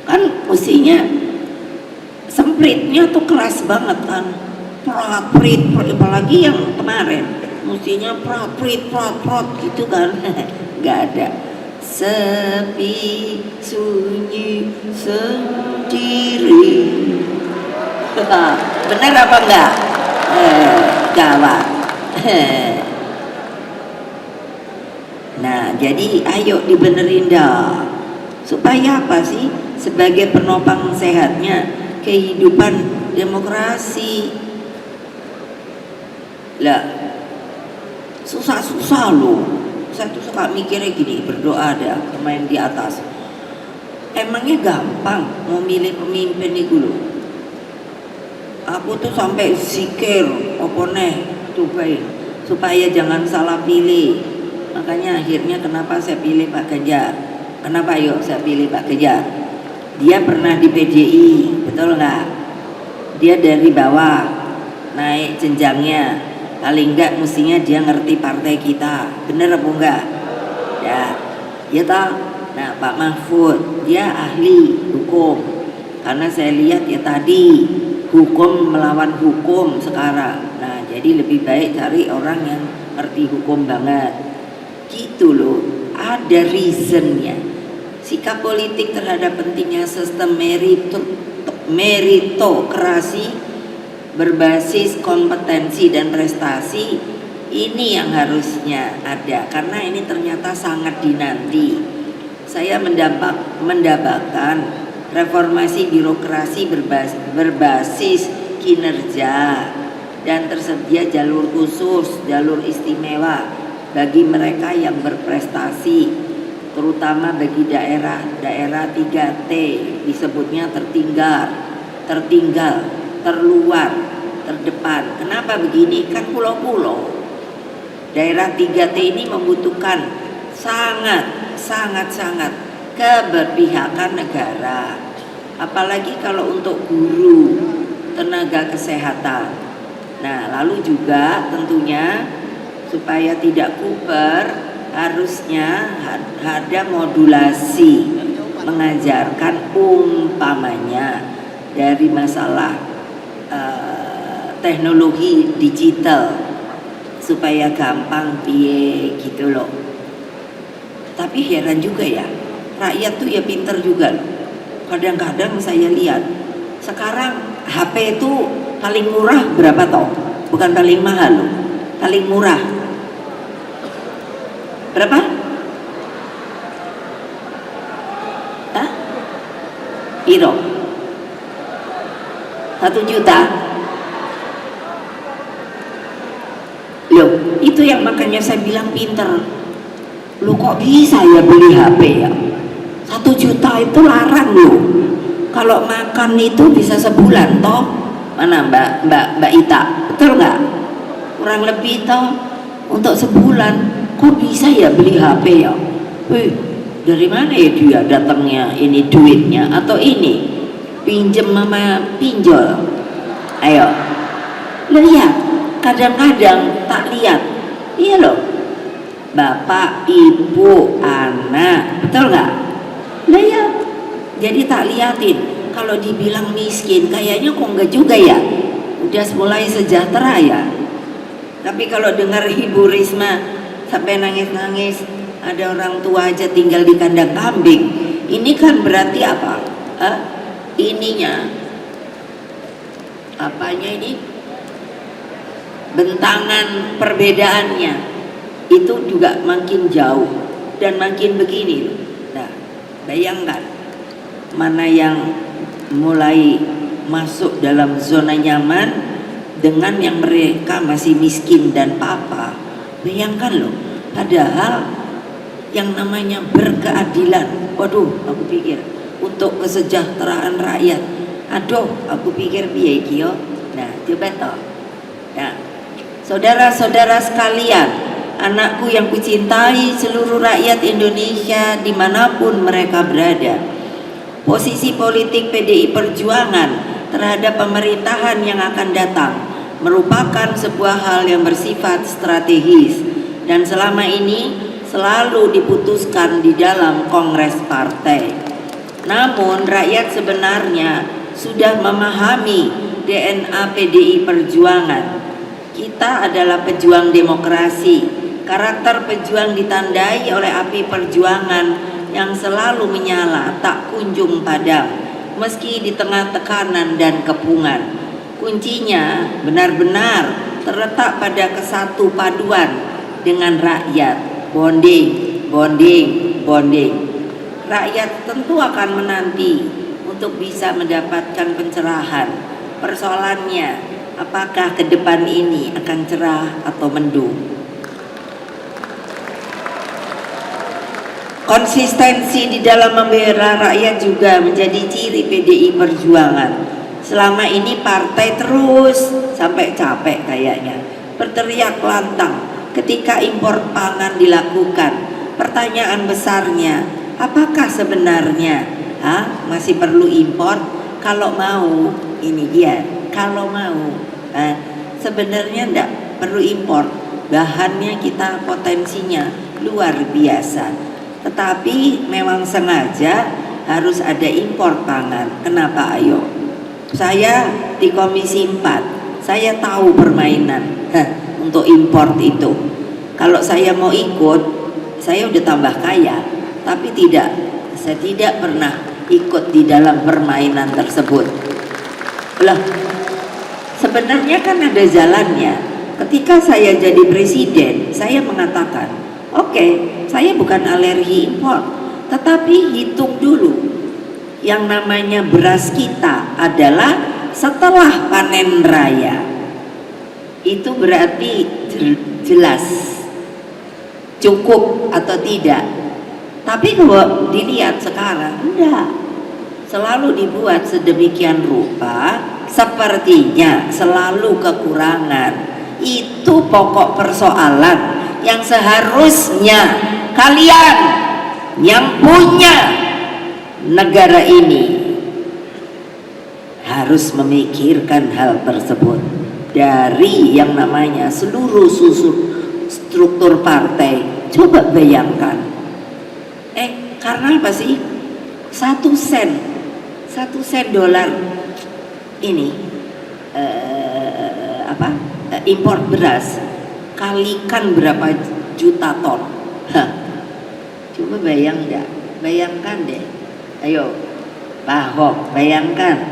Kan mestinya sempritnya tuh keras banget kan. Prat-prit, apalagi yang kemarin. Mestinya prat-prit, prat-prat gitu kan. Enggak ada. Sepi, sunyi, sendiri. Benar apa enggak? Gawat. Nah, jadi ayo dibenerin dah. Supaya apa sih? Sebagai penopang sehatnya kehidupan demokrasi. Lah, susah-susah loh. Saya tuh suka mikirnya gini, berdoa ada main di atas. Emangnya gampang mau milih pemimpin itu loh. Aku tuh sampai zikir cobain supaya jangan salah pilih. Makanya akhirnya kenapa saya pilih Pak Ganjar. Kenapa yuk saya pilih Pak Ganjar? Dia pernah di PDI, betul nggak? Dia dari bawah naik jenjangnya. Paling enggak mestinya dia ngerti partai kita. Bener apa enggak? Ya toh. Nah Pak Mahfud dia ahli hukum. Karena saya lihat ya tadi hukum melawan hukum sekarang. Nah Jadi lebih baik cari orang yang ngerti hukum banget. Gitu loh, ada reasonnya. Sikap politik terhadap pentingnya sistem meritokrasi berbasis kompetensi dan prestasi, ini yang harusnya ada, karena ini ternyata sangat dinanti. Saya mendapatkan reformasi birokrasi berbasis kinerja dan tersedia jalur khusus, jalur istimewa bagi mereka yang berprestasi, terutama bagi daerah 3T, disebutnya tertinggal, terluar, terdepan. Kenapa begini? Kan pulau-pulau. Daerah 3T ini membutuhkan sangat keberpihakan negara. Apalagi kalau untuk guru, tenaga kesehatan. Nah, lalu juga tentunya supaya tidak kuper, harusnya ada modulasi mengajarkan umpamanya dari masalah teknologi digital supaya gampang piye gitu loh. Tapi heran juga ya, rakyat tuh ya pinter juga loh. Kadang-kadang saya lihat sekarang HP itu paling murah berapa toh? Bukan paling mahal loh, paling murah berapa? Hah? Piro? 1 juta? Loh, itu yang makanya saya bilang pinter. Lu kok bisa ya beli HP ya? 1 juta itu larang loh. Kalau makan itu bisa sebulan toh. Mana Mbak Ita? Betul nggak? Kurang lebih toh untuk sebulan. Kok bisa ya beli HP ya? Wih, dari mana ya dia datangnya ini duitnya? Atau ini pinjem sama pinjol? Ayo, lihat. Kadang-kadang tak lihat. Iya loh, bapak, ibu, anak, betul nggak? Lihat. Jadi tak liatin. Kalau dibilang miskin, kayaknya kok enggak juga ya. Udah mulai sejahtera ya. Tapi kalau dengar Ibu Risma sampai nangis-nangis, ada orang tua aja tinggal di kandang kambing. Ini kan berarti apa? Ininya, apanya ini? Bentangan perbedaannya itu juga makin jauh dan makin begini. Nah, bayangkan mana yang mulai masuk dalam zona nyaman dengan yang mereka masih miskin dan papa. Bayangkan loh, padahal yang namanya berkeadilan, waduh, aku pikir untuk kesejahteraan rakyat, aduh, aku pikir piye iki yo. Nah, coba toh. Nah, saudara-saudara sekalian, anakku yang kucintai, seluruh rakyat Indonesia dimanapun mereka berada, posisi politik PDI Perjuangan terhadap pemerintahan yang akan datang merupakan sebuah hal yang bersifat strategis dan selama ini selalu diputuskan di dalam kongres partai. Namun rakyat sebenarnya sudah memahami DNA PDI Perjuangan. Kita adalah pejuang demokrasi. Karakter pejuang ditandai oleh api perjuangan yang selalu menyala, tak kunjung padam, meski di tengah tekanan dan kepungan. Kuncinya benar-benar terletak pada kesatu paduan dengan rakyat. Bonding. Rakyat tentu akan menanti untuk bisa mendapatkan pencerahan. Persoalannya, apakah ke depan ini akan cerah atau mendung? Konsistensi di dalam membela rakyat juga menjadi ciri PDI Perjuangan. Selama ini partai terus sampai capek kayaknya berteriak lantang ketika impor pangan dilakukan. Pertanyaan besarnya, apakah sebenarnya masih perlu impor? Kalau mau, ini dia, kalau mau sebenarnya enggak perlu impor. Bahannya kita potensinya luar biasa, tetapi memang sengaja harus ada impor pangan. Kenapa? Ayo, saya di Komisi 4, saya tahu permainan. untuk import itu. Kalau saya mau ikut, saya udah tambah kaya, tapi saya tidak pernah ikut di dalam permainan tersebut. Lah, sebenarnya kan ada jalannya. Ketika saya jadi presiden, saya mengatakan, oke, saya bukan alergi impor, tetapi hitung dulu. Yang namanya beras kita adalah setelah panen raya. Itu berarti jelas cukup atau tidak. Tapi kalau dilihat sekarang, enggak. Selalu dibuat sedemikian rupa, sepertinya selalu kekurangan. Itu pokok persoalan yang seharusnya kalian yang punya negara ini harus memikirkan hal tersebut. Dari yang namanya seluruh struktur partai, coba bayangkan, karena apa sih? 1 sen dolar ini impor beras, kalikan berapa juta ton. Coba bayangkan deh, ayo Pak Ahok, bayangkan.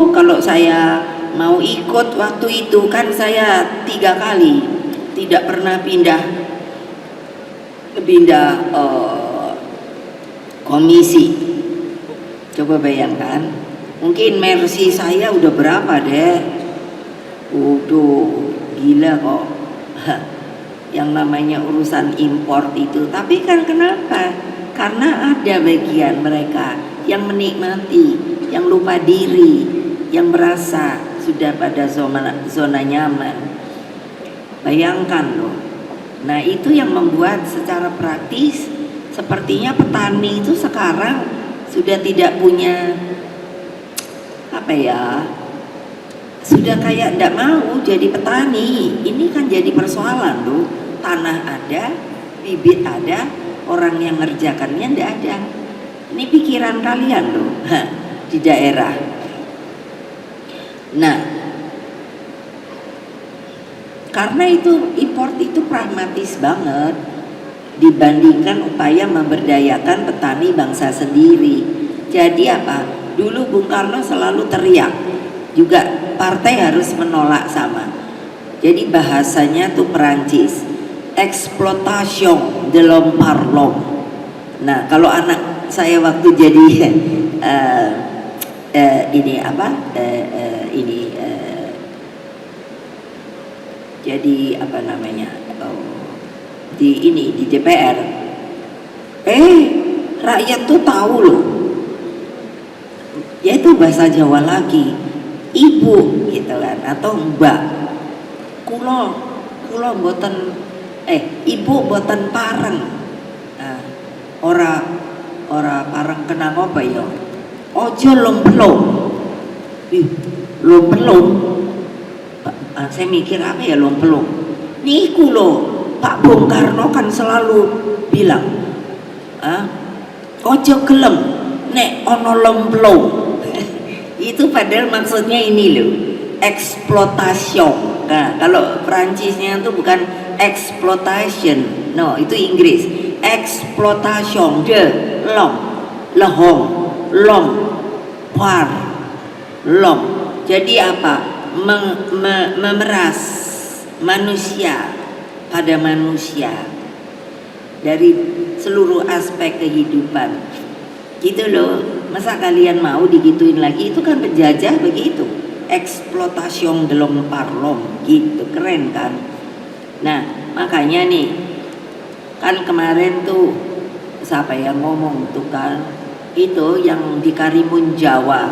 Kalau saya mau ikut waktu itu kan saya 3 kali tidak pernah pindah komisi. Coba bayangkan, mungkin mercy saya udah berapa deh. Gila kok. Yang namanya urusan import itu. Tapi kan kenapa? Karena ada bagian mereka yang menikmati, yang lupa diri, yang merasa sudah pada zona nyaman. Bayangkan loh. Nah, itu yang membuat secara praktis sepertinya petani itu sekarang sudah tidak punya sudah kayak tidak mau jadi petani. Ini kan jadi persoalan loh. Tanah ada, bibit ada, orang yang ngerjakannya tidak ada. Ini pikiran kalian loh di daerah. Nah, karena itu import itu pragmatis banget dibandingkan upaya memberdayakan petani bangsa sendiri. Jadi apa? Dulu Bung Karno selalu teriak, juga partai harus menolak sama. Jadi bahasanya tuh Perancis, exploitation de l'homme par l'homme. Nah, kalau anak saya waktu jadi jadi di DPR, rakyat tuh tahu loh, yaitu bahasa Jawa lagi, ibu gitu kan, atau mbak, kulo boten ibu boten pareng. Nah, ora pareng kena apa ya, ojo lomplong. Lomplong, saya mikir apa ya lomplong, niku loh Pak Bung Karno kan selalu bilang, ojo gelem nek ono lomplong. Itu padahal maksudnya ini loh, exploitation. Nah, kalau Perancisnya itu bukan exploitation, no, itu Inggris. Exploitation de l'homme, par l'homme. Jadi apa? Memeras manusia pada manusia dari seluruh aspek kehidupan. Gitu loh. Masa kalian mau digituin lagi? Itu kan penjajah begitu. Exploitation de l'homme par l'homme, gitu, keren kan? Nah, makanya nih, kan kemarin tuh siapa yang ngomong tuh kan, itu yang di Karimun Jawa,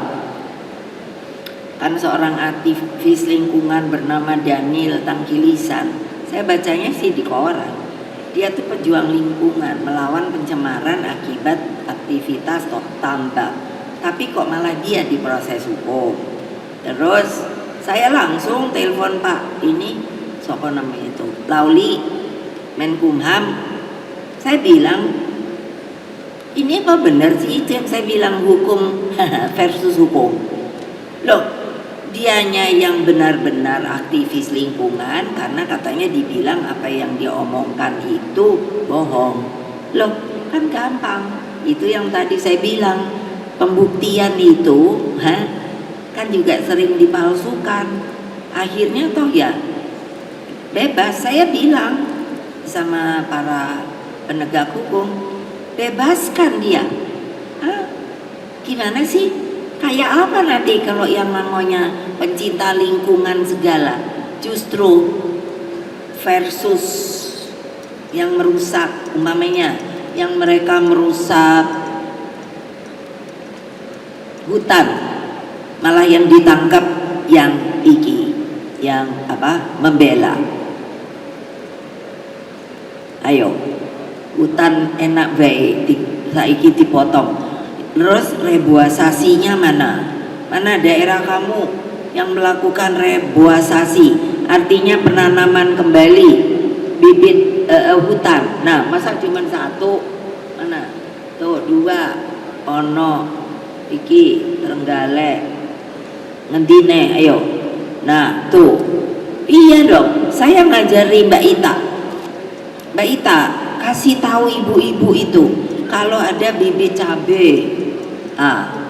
kan seorang aktivis lingkungan bernama Daniel Tangkilisan. Saya bacanya sih di koran. Dia tuh pejuang lingkungan, melawan pencemaran akibat aktivitas tambang. Tapi kok malah dia diproses hukum. Terus saya langsung telepon Pak ini, siapa namanya itu, Lauli, Menkumham. Saya bilang, ini apa benar sih itu yang saya bilang hukum versus hukum? Loh, Dianya yang benar-benar aktivis lingkungan karena katanya dibilang apa yang dia omongkan itu bohong. Loh, kan gampang. Itu yang tadi saya bilang, pembuktian itu kan juga sering dipalsukan. Akhirnya toh ya bebas. Saya bilang sama para penegak hukum, bebaskan dia. Gimana sih? Kayak apa nanti kalau yang namanya pencinta lingkungan segala justru versus yang merusak, umpamanya yang mereka merusak hutan, malah yang ditangkap yang yang membela. Ayo, hutan enak baik saiki dipotong. Terus reboisasinya mana? Mana daerah kamu yang melakukan reboisasi? Artinya penanaman kembali bibit hutan. Nah, masa cuma satu? Mana? Tuh, dua. Ono iki Trenggalek. Ngendine, ayo. Nah, tuh. Iya dong, saya ngajari Mbak Ita. Mbak Ita, kasih tahu ibu-ibu itu kalau ada bibit cabai.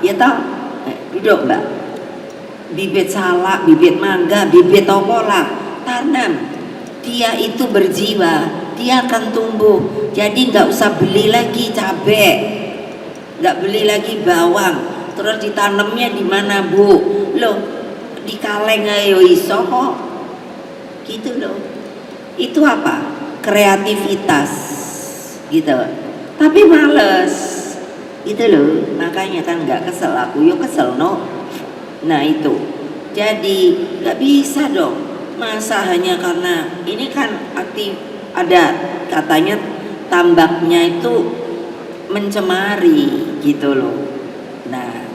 Ya tahu, duduk Mbak. Bibit salak, bibit mangga, bibit topola, tanam. Dia itu berjiwa, dia akan tumbuh. Jadi nggak usah beli lagi cabai, nggak beli lagi bawang. Terus ditanamnya di mana Bu? Loh, di kaleng ayo iso kok. Gitu loh. Itu apa? Kreativitas, gitu. Tapi males. Itu loh, makanya kan nggak kesel, aku yuk kesel no. Nah itu, jadi nggak bisa dong, masa hanya karena ini kan aktif ada katanya tambaknya itu mencemari gitu loh. Nah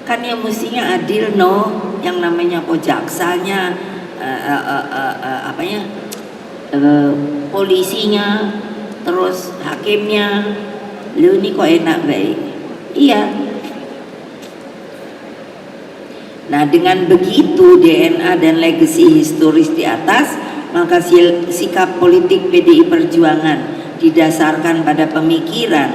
kan yang mestinya adil no, yang namanya jaksanya, polisinya, terus hakimnya, lu ini kok enak baik. Iya. Nah dengan begitu DNA dan legacy historis di atas, maka sikap politik PDI Perjuangan didasarkan pada pemikiran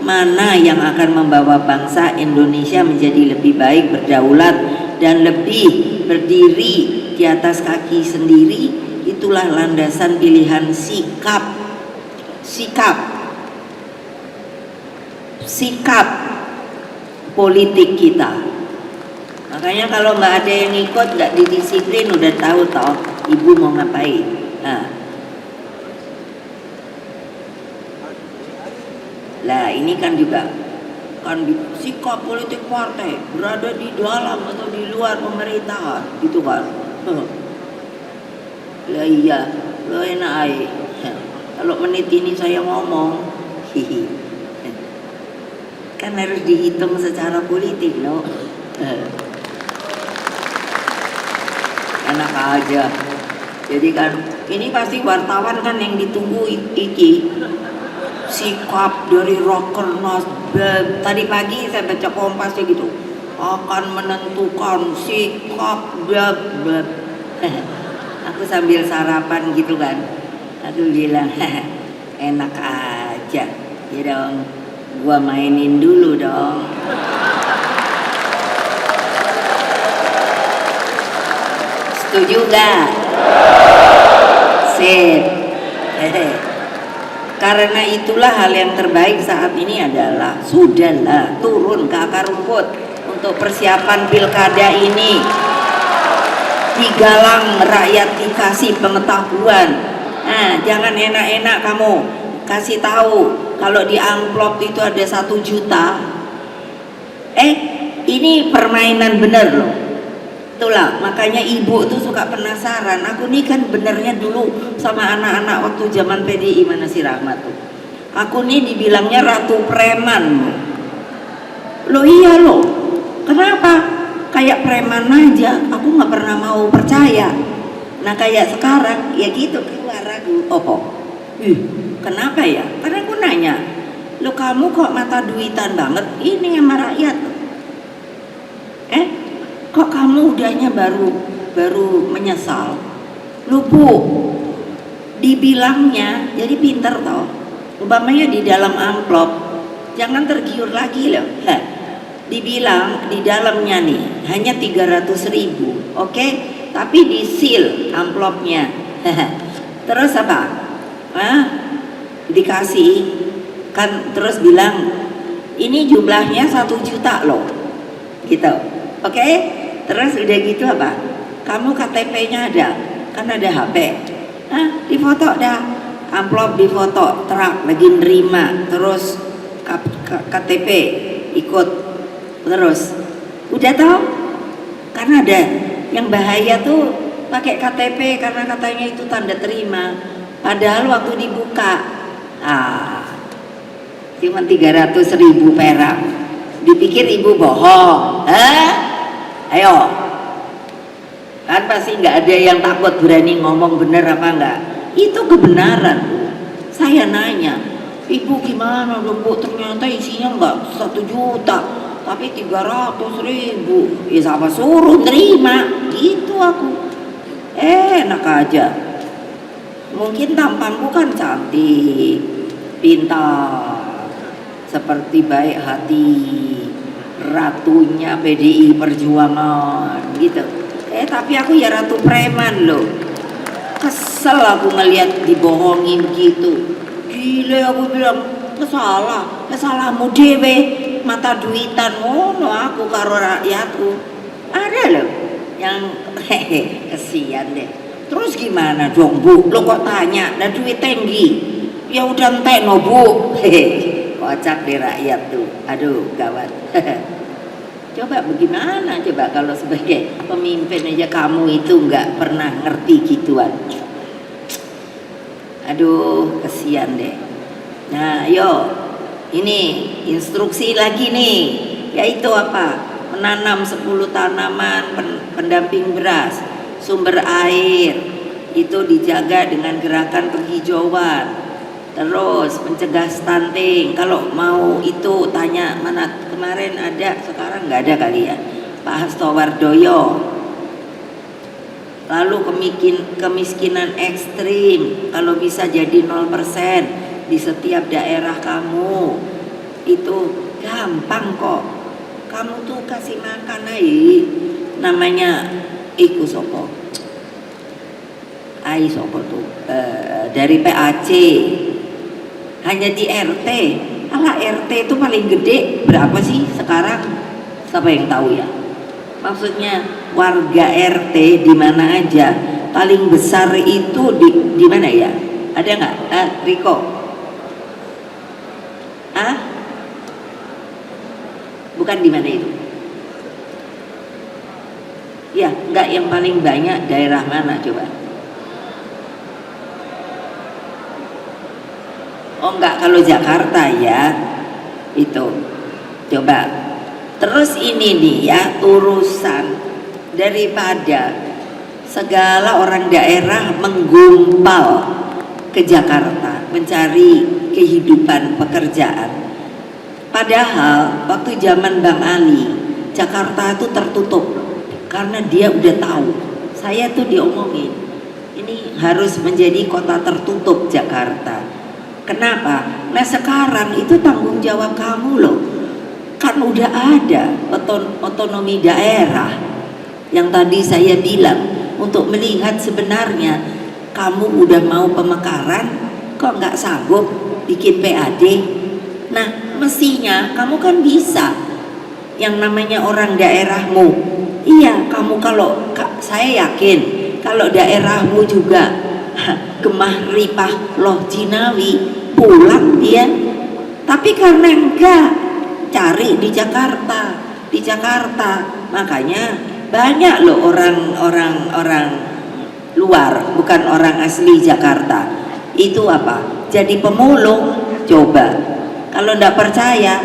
mana yang akan membawa bangsa Indonesia menjadi lebih baik, berdaulat dan lebih berdiri di atas kaki sendiri. Itulah landasan pilihan sikap politik kita. Makanya kalau nggak ada yang ikut, nggak didisiplin, udah tahu toh ibu mau ngapain. Lah ini kan juga kan sikap politik partai berada di dalam atau di luar pemerintahan, gitu kan. Lah iya, lo enak aja. Kalau menit ini saya ngomong, kan harus dihitung secara politik no. Enak aja. Jadi kan ini pasti wartawan kan yang ditunggu iki sikap dari Rakernas. Tadi pagi saya baca Kompas gitu, akan menentukan sikap aku sambil sarapan gitu kan. Aduh bilang enak aja ya dong, gua mainin dulu dong. Setuju gak? Sip. Karena itulah hal yang terbaik saat ini adalah sudahlah turun ke akar rumput untuk persiapan pilkada ini. Digalang rakyat, dikasih pengetahuan. Nah, jangan enak-enak kamu kasih tahu kalau di amplop itu ada 1 juta. Ini permainan bener loh. Itulah makanya ibu tuh suka penasaran. Aku nih kan benernya dulu sama anak-anak waktu zaman PDI, mana si Rahmat tuh. Aku nih dibilangnya ratu preman. Loh iya loh. Kenapa? Kayak preman aja. Aku nggak pernah mau percaya. Nah kayak sekarang ya gitu keluar ragu. Kenapa ya? Karena aku nanya, lo kamu kok mata duitan banget? Ini sama rakyat. Kok kamu udahnya baru menyesal? Lu Bu, dibilangnya, jadi pinter toh, umpamanya di dalam amplop, jangan tergiur lagi loh. Dibilang di dalamnya nih hanya 300.000, oke? Tapi di seal amplopnya. Terus apa? Dikasih kan, terus bilang ini jumlahnya 1 juta loh, gitu, oke? Terus udah gitu apa? Kamu KTP-nya ada, kan ada HP, difoto dah, amplop difoto, truk lagi nerima, terus KTP ikut, terus udah tahu? Karena ada yang bahaya tuh pakai KTP karena katanya itu tanda terima, padahal waktu dibuka cuma 300.000 perak, dipikir ibu bohong. Ayo, kan pasti nggak ada yang takut berani ngomong bener apa enggak, itu kebenaran. Saya nanya, ibu gimana dong Bu, ternyata isinya enggak 1 juta tapi 300.000, ya siapa suruh terima, gitu aku. Enak aja, mungkin tampanku kan cantik, pintar, seperti baik hati ratunya PDI Perjuangan gitu. Tapi aku ya ratu preman loh. Kesel aku ngeliat dibohongin gitu. Gila, aku bilang kesalahmu dewe, mata duitan ngono aku karo rakyatku. Ada loh yang kesian deh. Terus gimana dong Bu? Lo kok tanya, nah duit tinggi. Ya udah entek no Bu. Kocak deh rakyat tuh. Aduh gawat. Coba bagaimana coba kalau sebagai pemimpin aja kamu itu nggak pernah ngerti gituan. Aduh kesian deh. Nah yo, ini instruksi lagi nih, yaitu apa? Menanam 10 tanaman pendamping beras, sumber air itu dijaga dengan gerakan penghijauan, terus mencegah stunting. Kalau mau itu tanya mana kemarin ada, sekarang nggak ada kali ya, Pak Hasto Wardoyo. Lalu kemiskinan ekstrim kalau bisa jadi 0% di setiap daerah kamu, itu gampang kok. Kamu tuh kasih makan aja, namanya iku sopo, sopo tuh dari PAC, hanya di RT. Alah RT itu paling gede berapa sih sekarang? Siapa yang tahu ya? Maksudnya warga RT di mana aja paling besar itu di mana ya? Ada nggak? Riko? Bukan di mana itu? Ya, nggak, yang paling banyak daerah mana coba? Oh enggak, kalau Jakarta ya itu. Coba. Terus ini nih ya, urusan daripada segala orang daerah menggumpal ke Jakarta mencari kehidupan pekerjaan. Padahal waktu zaman Bang Ali, Jakarta itu tertutup karena dia udah tahu. Saya tuh diomongin, ini harus menjadi kota tertutup Jakarta. Kenapa? Nah sekarang itu tanggung jawab kamu loh. Kan udah ada otonomi daerah yang tadi saya bilang, untuk melihat sebenarnya kamu udah mau pemekaran kok nggak sanggup bikin PAD. Nah mestinya kamu kan bisa, yang namanya orang daerahmu. Iya, kamu kalau saya yakin kalau daerahmu juga gemah ripah loh Jinawi, pulang dia. Tapi karena enggak, cari di Jakarta, makanya banyak loh orang luar, bukan orang asli Jakarta itu apa, jadi pemulung. Coba kalau enggak percaya,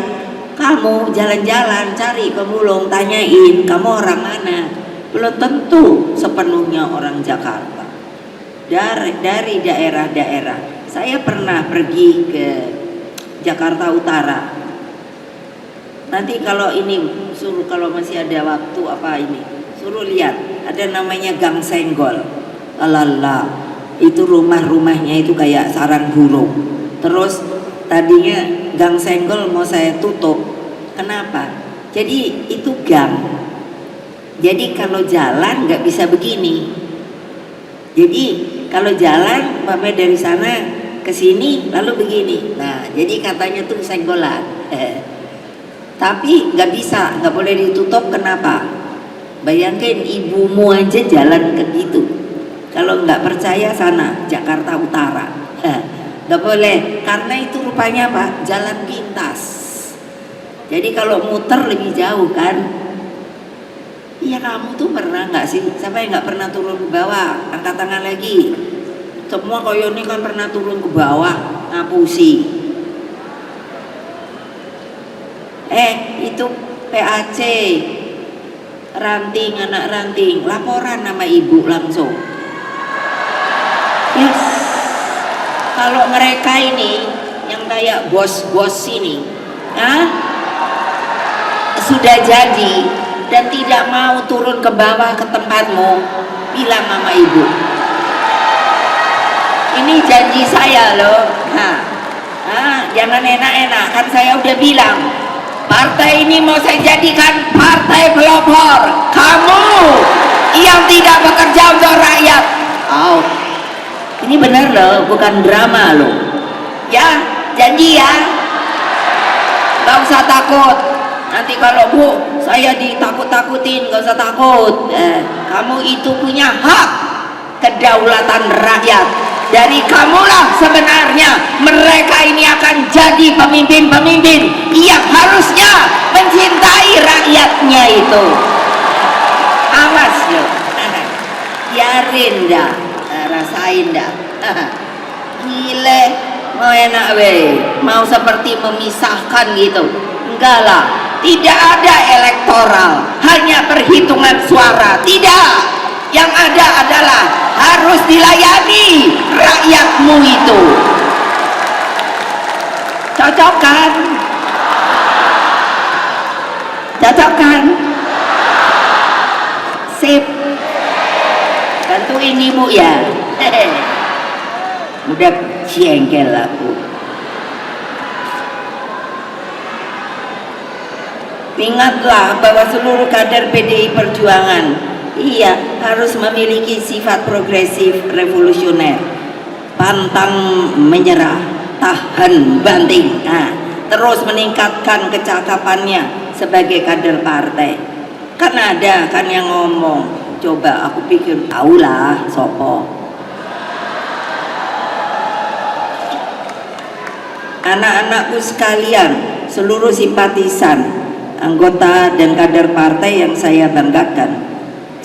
kamu jalan-jalan cari pemulung, tanyain kamu orang mana. Belum tentu sepenuhnya orang Jakarta. Dari daerah-daerah. Saya pernah pergi ke Jakarta Utara. Nanti kalau ini suruh, kalau masih ada waktu apa ini, suruh lihat, ada namanya Gang Senggol. Alala, itu rumah-rumahnya itu kayak sarang burung. Terus tadinya Gang Senggol mau saya tutup. Kenapa? Jadi itu gang. Jadi kalau jalan nggak bisa begini. Jadi kalau jalan umpamanya dari sana ke sini lalu begini. Nah, jadi katanya tuh senggolan. Tapi nggak bisa, nggak boleh ditutup. Kenapa? Bayangkan ibumu aja jalan ke gitu. Kalau nggak percaya sana Jakarta Utara, nggak boleh, karena itu rupanya apa? Jalan pintas. Jadi kalau muter lebih jauh kan? Iya, kamu tuh pernah nggak sih? Siapa yang nggak pernah turun ke bawah? Angkat tangan lagi. Semua koyo ini kan pernah turun ke bawah, ngapusi. Itu PAC ranting, anak ranting, laporan nama ibu langsung. Yes. Kalau mereka ini yang kayak bos-bos ini, sudah jadi dan tidak mau turun ke bawah ke tempatmu, bilang sama ibu. Ini janji saya loh. Jangan enak-enak, kan saya udah bilang. Partai ini mau saya jadikan partai pelopor. Kamu yang tidak bekerja untuk rakyat. Ini benar loh, bukan drama loh. Ya, janji ya. Gak usah takut. Nanti kalau Bu, saya ditakut-takutin, gak usah takut. Kamu itu punya hak kedaulatan rakyat. Dari kamulah sebenarnya mereka ini akan jadi pemimpin-pemimpin yang harusnya mencintai rakyatnya itu. Awas loh. Biarin dah, rasain dah. Gile, mau enak weh, mau seperti memisahkan gitu. Enggak lah, tidak ada elektoral, hanya perhitungan suara. Tidak. Yang ada adalah harus dilayani rakyatmu itu. Cocok kan? Cocok kan? Sip. Bantuin ibu ya. Udah jengkel aku. Ingatlah bahwa seluruh kader PDI Perjuangan harus memiliki sifat progresif revolusioner, pantang menyerah, tahan banting, terus meningkatkan kecakapannya sebagai kader partai. Kan ada kan yang ngomong, coba aku pikir taulah sopo. Anak-anakku sekalian, seluruh simpatisan, anggota dan kader partai yang saya banggakan,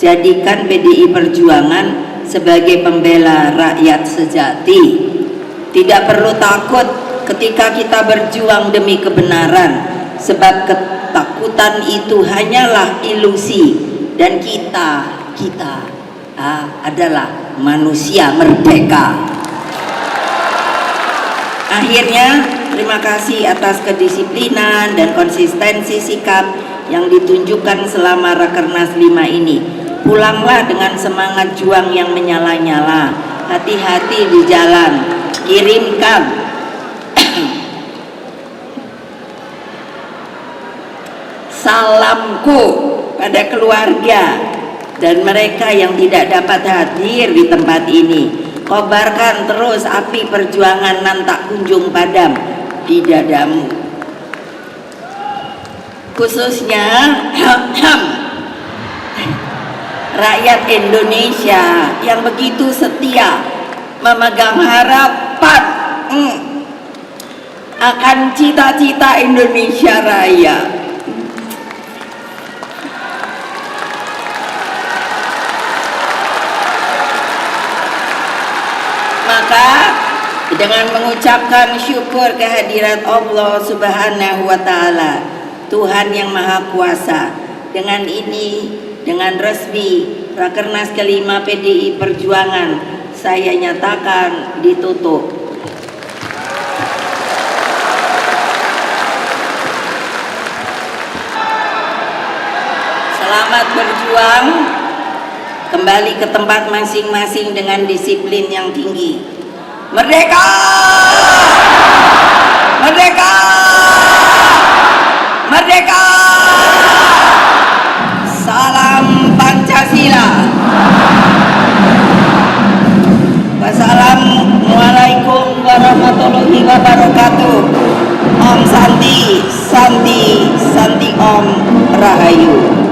jadikan PDI Perjuangan sebagai pembela rakyat sejati. Tidak perlu takut ketika kita berjuang demi kebenaran, sebab ketakutan itu hanyalah ilusi, dan kita adalah manusia merdeka. Akhirnya, terima kasih atas kedisiplinan dan konsistensi sikap yang ditunjukkan selama Rakernas 5 ini. Pulanglah dengan semangat juang yang menyala-nyala. Hati-hati di jalan. Kirimkan salamku pada keluarga dan mereka yang tidak dapat hadir di tempat ini. Kobarkan terus api perjuangan nan tak kunjung padam di dadamu. Khususnya rakyat Indonesia yang begitu setia memegang harapan akan cita-cita Indonesia Raya. Maka dengan mengucapkan syukur kehadirat Allah Subhanahu wa Ta'ala, Tuhan yang Maha Kuasa, dengan ini, dengan resmi Rakernas kelima PDI Perjuangan saya nyatakan ditutup. Selamat berjuang. kembali ke tempat masing-masing dengan disiplin yang tinggi. Merdeka! Merdeka! Merdeka! Salam Pancasila. Wassalamualaikum warahmatullahi wabarakatuh. Om Santi, Santi, Santi Om Rahayu.